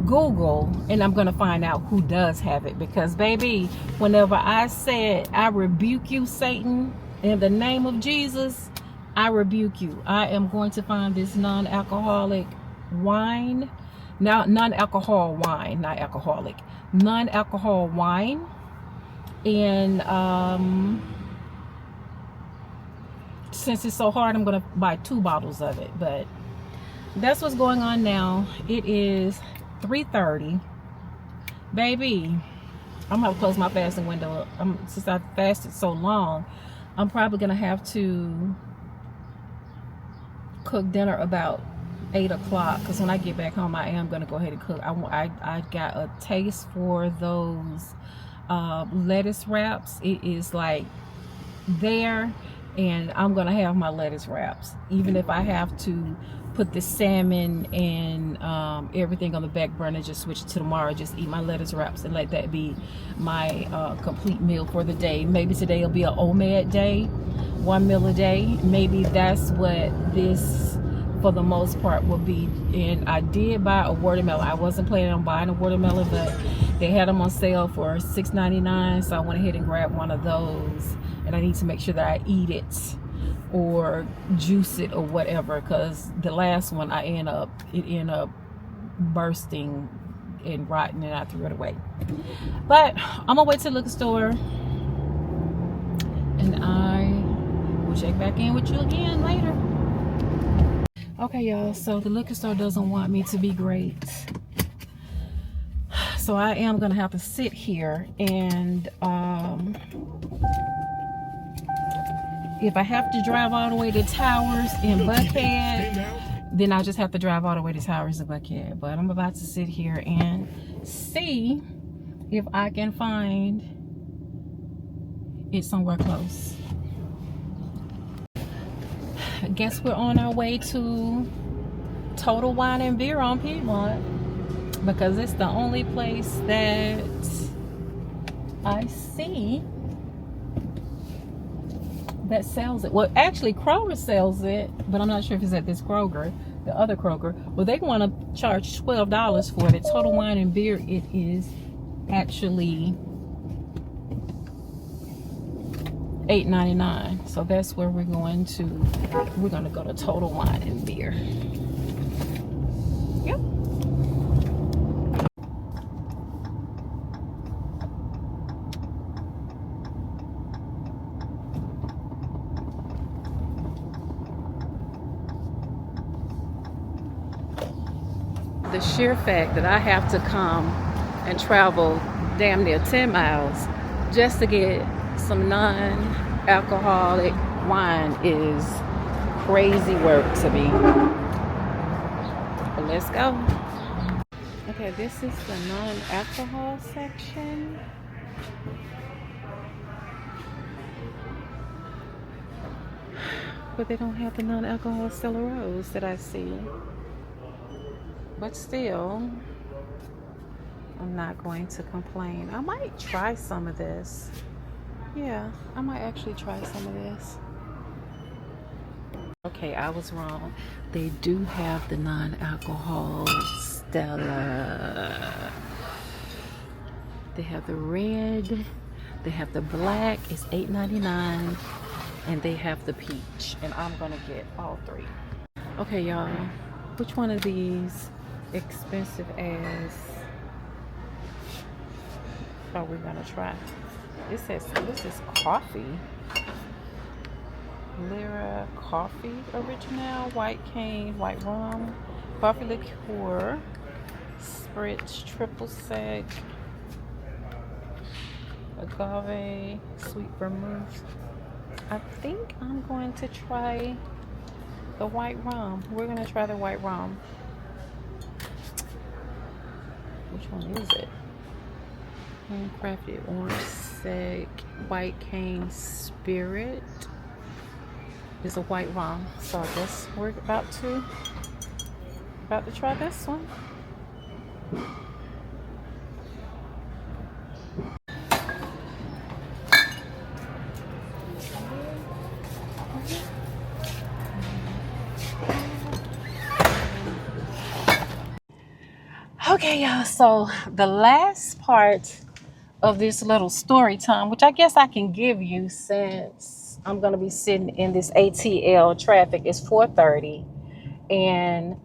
Google, and I'm going to find out who does have it. Because baby, whenever I said, I rebuke you, Satan, in the name of Jesus, I rebuke you. I am going to find this non-alcoholic wine. Now, non-alcohol wine, not alcoholic. Non-alcohol wine. And since it's so hard, I'm going to buy 2 bottles of it. But that's what's going on now. It is 3:30. Baby, I'm going to close my fasting window. Since I've fasted so long, I'm probably going to have to cook dinner about 8 o'clock, because when I get back home, I am going to go ahead and cook. I got a taste for those lettuce wraps. It is like there, and I'm going to have my lettuce wraps, even if I have to put the salmon and everything on the back burner, just switch it to tomorrow, just eat my lettuce wraps and let that be my complete meal for the day. Maybe today will be an OMAD day, 1 meal a day. Maybe that's what this for the most part will be. And I did buy a watermelon. I wasn't planning on buying a watermelon, but they had them on sale for $6.99, so I went ahead and grabbed one of those. And I need to make sure that I eat it or juice it or whatever, because the last one it ended up bursting and rotten, and I threw it away. But I'm gonna wait till the liquor store, and I will check back in with you again later. Okay, y'all, so the liquor store doesn't want me to be great, so I am gonna have to sit here, and if I have to drive all the way to Towers in Buckhead, then I'll just have to drive all the way to Towers in Buckhead. But I'm about to sit here and see if I can find it somewhere close. I guess we're on our way to Total Wine and Beer on Piedmont, because it's the only place that I see that sells it. Well, actually Kroger sells it, but I'm not sure if it's at this Kroger, the other Kroger. Well, they want to charge $12 for it. At Total Wine and Beer, it is actually $8.99. So that's where we're going to go to Total Wine and Beer. Yep. The sheer fact that I have to come and travel damn near 10 miles just to get some non-alcoholic wine is crazy work to me. But let's go. Okay, this is the non-alcohol section. But they don't have the non-alcohol Stella Rose that I see. But still, I'm not going to complain. I might try some of this. Yeah, I might actually try some of this. Okay, I was wrong. They do have the non-alcohol Stella. They have the red, they have the black, it's $8.99, and they have the peach, and I'm gonna get all 3. Okay, y'all, which one of these expensive as are we gonna try? It says this is coffee. Lyra Coffee Original, White Cane, White Rum, Coffee Liqueur, Spritz, Triple Sec, Agave, Sweet Vermouth. I think I'm going to try the White Rum. We're gonna try the White Rum. Which one is it? Handcrafted orange sec white cane spirit. Is a white rum. So I guess we're about to try this one. Okay, y'all. So the last part of this little story time, which I guess I can give you since I'm gonna be sitting in this ATL traffic. It's 4:30, and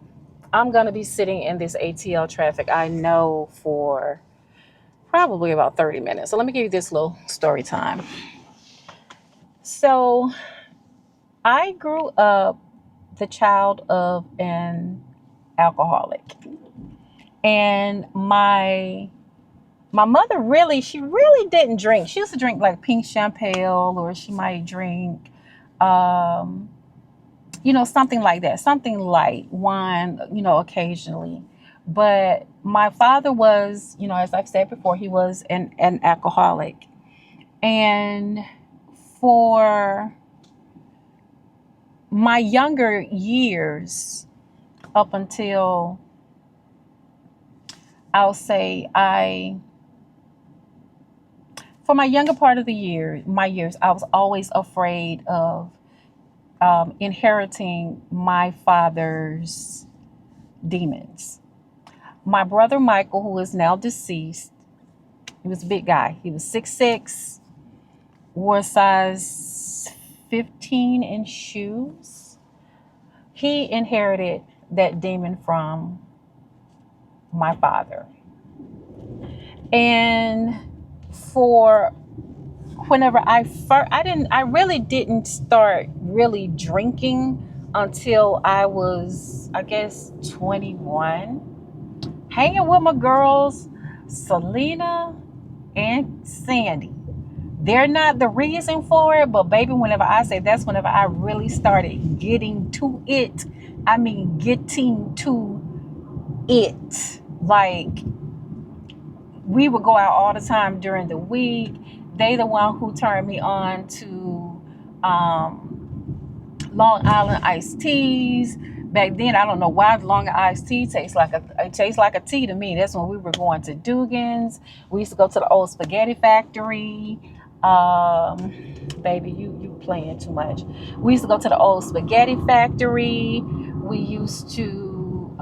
I'm gonna be sitting in this ATL traffic, I know, for probably about 30 minutes. So let me give you this little story time. So I grew up the child of an alcoholic, and my mother she really didn't drink. She used to drink like pink champagne, or she might drink something like that, something light wine, occasionally. But my father was, as I've said before, he was an alcoholic. And for my younger years, up until I'll say for my younger part of my years, I was always afraid of inheriting my father's demons. My brother Michael, who is now deceased, he was a big guy. He was 6'6", wore a size 15 in shoes. He inherited that demon from my father. And for whenever I really didn't start really drinking until I was, I guess, 21. Hanging with my girls, Selena and Sandy. They're not the reason for it, but baby, whenever I say that's whenever I really started getting to it. I mean, getting to it. Like, we would go out all the time during the week. They the one who turned me on to Long Island iced teas. Back then, I don't know why Long Island iced tea tastes like a tea to me. That's when we were going to Dugan's. We used to go to the old spaghetti factory. Baby, you playing too much. We used to go to the old spaghetti factory. We used to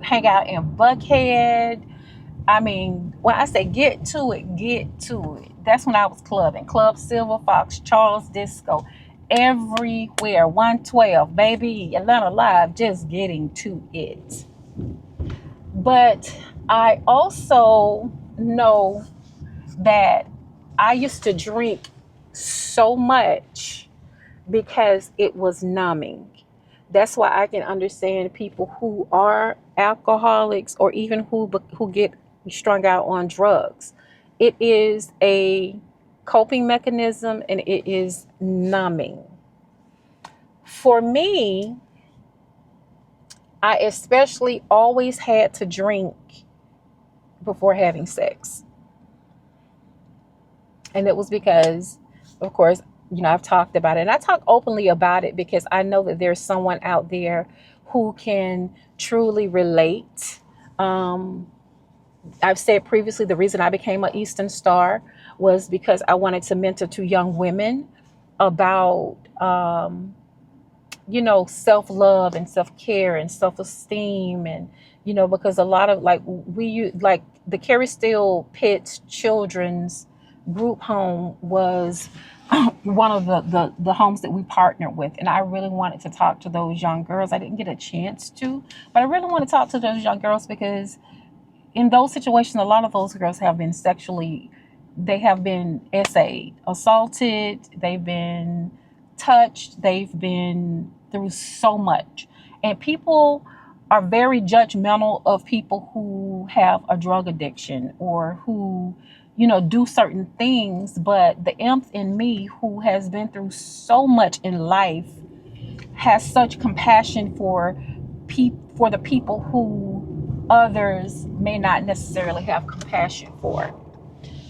hang out in Buckhead. I mean, when I say get to it. That's when I was clubbing. Club Silver Fox, Charles Disco, everywhere. 112, baby, Atlanta Live, just getting to it. But I also know that I used to drink so much because it was numbing. That's why I can understand people who are alcoholics, or even who get strung out on drugs. It is a coping mechanism, and it is numbing. For me, I especially always had to drink before having sex. And it was because, of course, I've talked about it, and I talk openly about it because I know that there's someone out there who can truly relate. I've said previously, the reason I became an Eastern Star was because I wanted to mentor to young women about, self-love and self-care and self-esteem. And, because a lot of the Carrie Steele Pitts Children's Group Home was one of the homes that we partnered with. And I really wanted to talk to those young girls. I didn't get a chance to, but I really want to talk to those young girls because in those situations, a lot of those girls have been they have been essayed, assaulted, they've been touched, they've been through so much. And people are very judgmental of people who have a drug addiction or who, do certain things. But the imp in me, who has been through so much in life, has such compassion for the people who others may not necessarily have compassion for.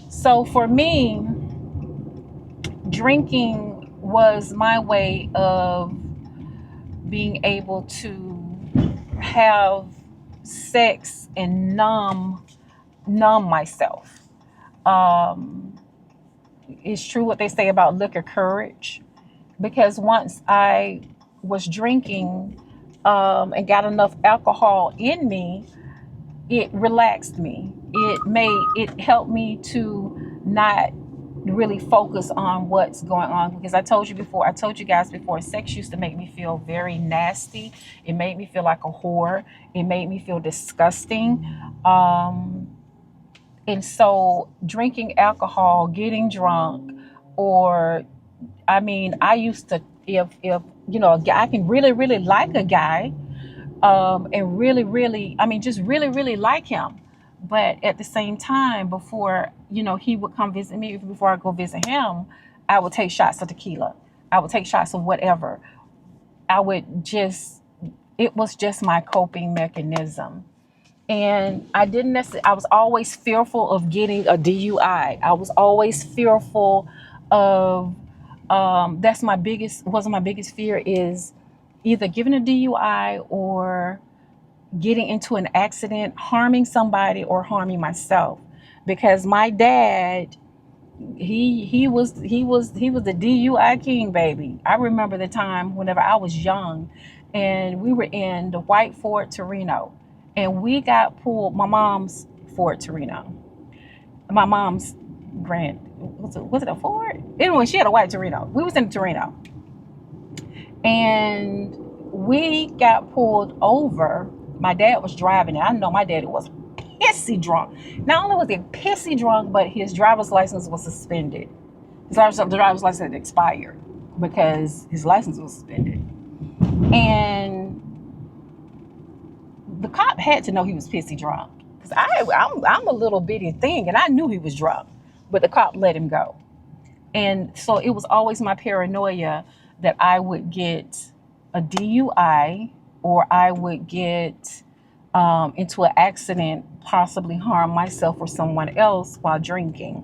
So for me, drinking was my way of being able to have sex and numb myself. Um, it's true what they say about liquor courage, because once I was drinking and got enough alcohol in me, it relaxed me. It helped me to not really focus on what's going on, because I told you guys before, sex used to make me feel very nasty. It made me feel like a whore. It made me feel disgusting. And so drinking alcohol, getting drunk, or I used to, if a guy, I can really really like a guy, and really really, just really really like him, but at the same time, before he would come visit me, before I go visit him, I would take shots of tequila. I would take shots of whatever. I would just It was just my coping mechanism. And I didn't necessarily, I was always fearful of getting a DUI. I was always fearful of, that's my biggest, wasn't my biggest fear, is either getting a DUI or getting into an accident, harming somebody or harming myself. Because my dad, he was the DUI king, baby. I remember the time whenever I was young, and we were in the white Ford Torino, and we got pulled. My mom's Ford Torino. My mom's grand, was it a Ford? Anyway, she had a white Torino. We was in the Torino, and we got pulled over. My dad was driving, and I know my daddy was pissy drunk. Not only was he pissy drunk, but his driver's license was suspended. The driver's license had expired because his license was suspended. And the cop had to know he was pissy drunk, because I'm a little bitty thing, and I knew he was drunk, but the cop let him go. And so it was always my paranoia that I would get a DUI, or I would get into an accident, possibly harm myself or someone else while drinking.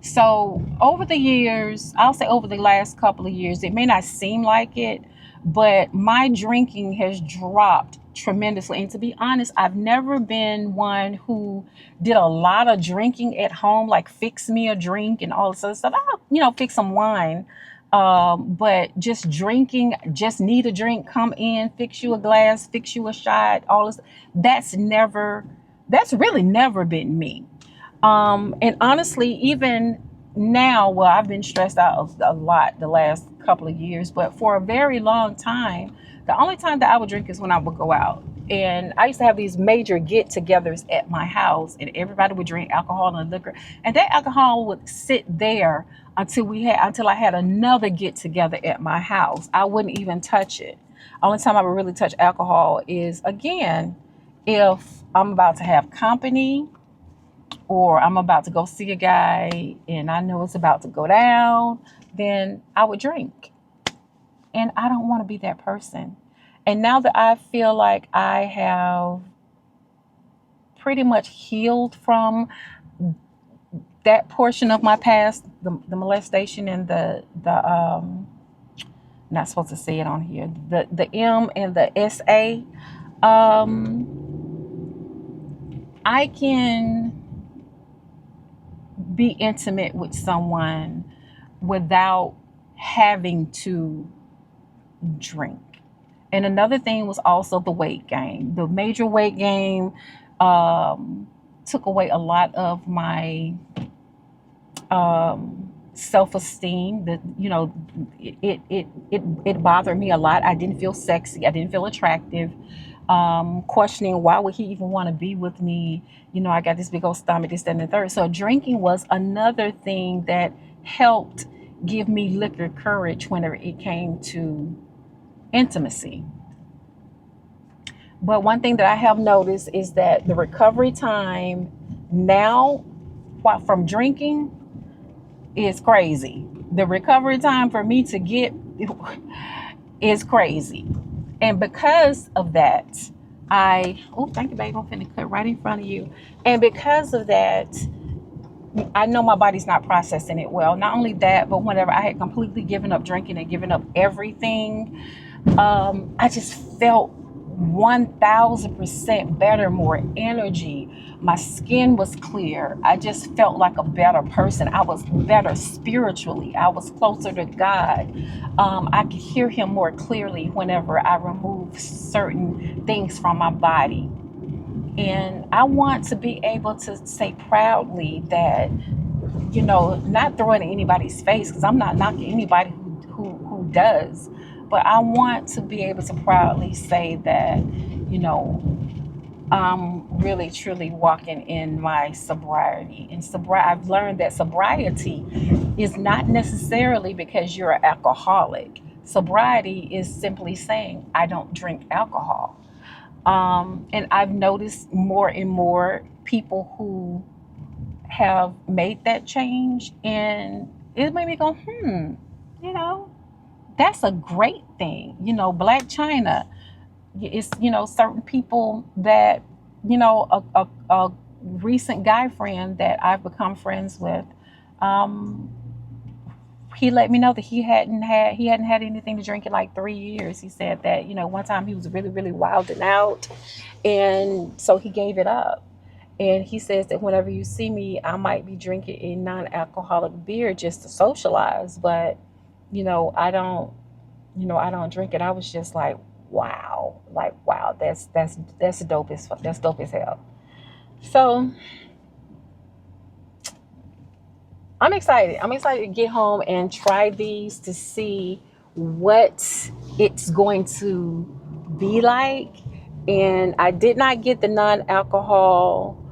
So over the years, I'll say over the last couple of years, it may not seem like it, but my drinking has dropped tremendously. And to be honest, I've never been one who did a lot of drinking at home, like fix me a drink and all this other stuff. I'll, fix some wine. But just drinking, just need a drink, come in, fix you a glass, fix you a shot, all this, that's really never been me. And honestly, even now, well, I've been stressed out a lot the last couple of years, but for a very long time, the only time that I would drink is when I would go out. And I used to have these major get-togethers at my house, and everybody would drink alcohol and liquor, and that alcohol would sit there until I had another get-together at my house. I wouldn't even touch it. Only time I would really touch alcohol is, again, if I'm about to have company, or I'm about to go see a guy and I know it's about to go down, then I would drink. And I don't want to be that person. And now that I feel like I have pretty much healed from that portion of my past, the molestation and the not supposed to say it on here, the M and the SA, I can be intimate with someone without having to drink. And another thing was also the weight gain. The major weight gain took away a lot of my self-esteem. That it bothered me a lot. I didn't feel sexy. I didn't feel attractive. Questioning why would he even want to be with me? I got this big old stomach, this, that, and the third. So drinking was another thing that helped give me liquor courage whenever it came to intimacy. But one thing that I have noticed is that the recovery time now, from drinking, is crazy. The recovery time for me to get is crazy. And because of that, Oh, thank you, babe. I'm finna cut right in front of you. And because of that, I know my body's not processing it well. Not only that, but whenever I had completely given up drinking and given up everything, I just felt 1000% better, more energy. My skin was clear. I just felt like a better person. I was better spiritually. I was closer to God. I could hear Him more clearly whenever I removed certain things from my body. And I want to be able to say proudly that, not throwing in anybody's face, because I'm not knocking anybody who does, but I want to be able to proudly say that, I'm really truly walking in my sobriety. And I've learned that sobriety is not necessarily because you're an alcoholic. Sobriety is simply saying, I don't drink alcohol. And I've noticed more and more people who have made that change, and it made me go, you know, that's a great thing. Black China, it's, certain people that, a recent guy friend that I've become friends with, um, he let me know that he hadn't had anything to drink in like 3 years. He said that, one time he was really, really wilding out, and so he gave it up. And he says that whenever you see me, I might be drinking a non-alcoholic beer just to socialize, but I don't drink it. I was just like, wow, that's dope as hell. So I'm excited. I'm excited to get home and try these to see what it's going to be like. And I did not get the non-alcohol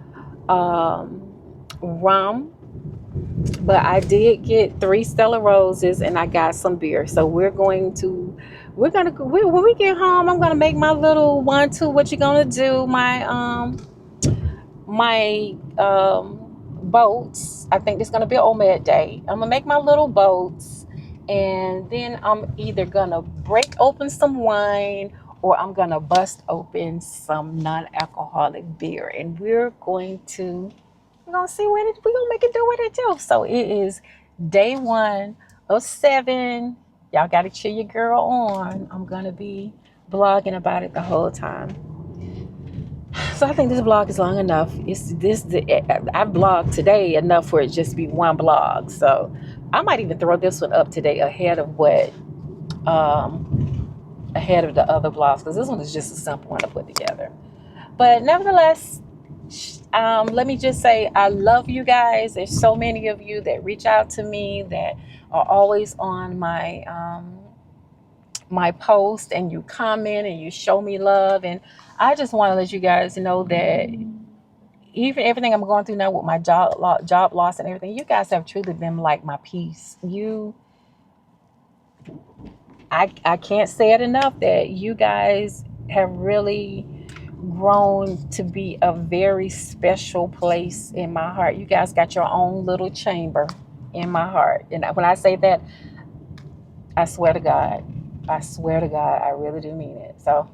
rum, but I did get 3 Stella Roses and I got some beer. So when we get home, I'm gonna make my little one, two. What you gonna do? My boats. I think it's gonna be an OMED day. I'm gonna make my little boats, and then I'm either gonna break open some wine or I'm gonna bust open some non-alcoholic beer, and we're gonna see we're gonna make it do what it do. So it is day 1 of 7. Y'all gotta cheer your girl on. I'm gonna be blogging about it the whole time. So I think this blog is long enough. I've blogged today enough for it just to be one blog. So I might even throw this one up today ahead of the other blogs, because this one is just a simple one to put together. But nevertheless, let me just say I love you guys. There's so many of you that reach out to me, that are always on my post, and you comment and you show me love. And I just want to let you guys know that even everything I'm going through now with my job loss and everything, you guys have truly been like my peace. I can't say it enough that you guys have really grown to be a very special place in my heart. You guys got your own little chamber in my heart. And when I say that, I swear to God, I really do mean it. So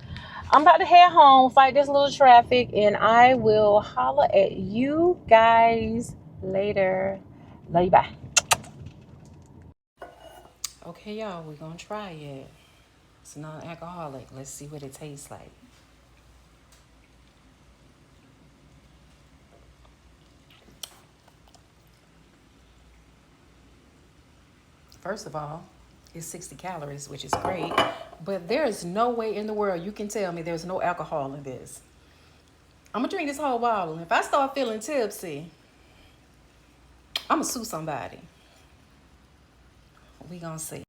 I'm about to head home, fight this little traffic, and I will holler at you guys later. Love you, bye. Okay, y'all, we're gonna try it. It's non-alcoholic. Let's see what it tastes like. First of all, it's 60 calories, which is great, but there is no way in the world you can tell me there's no alcohol in this. I'm gonna drink this whole bottle, and if I start feeling tipsy, I'm gonna sue somebody. We gonna see.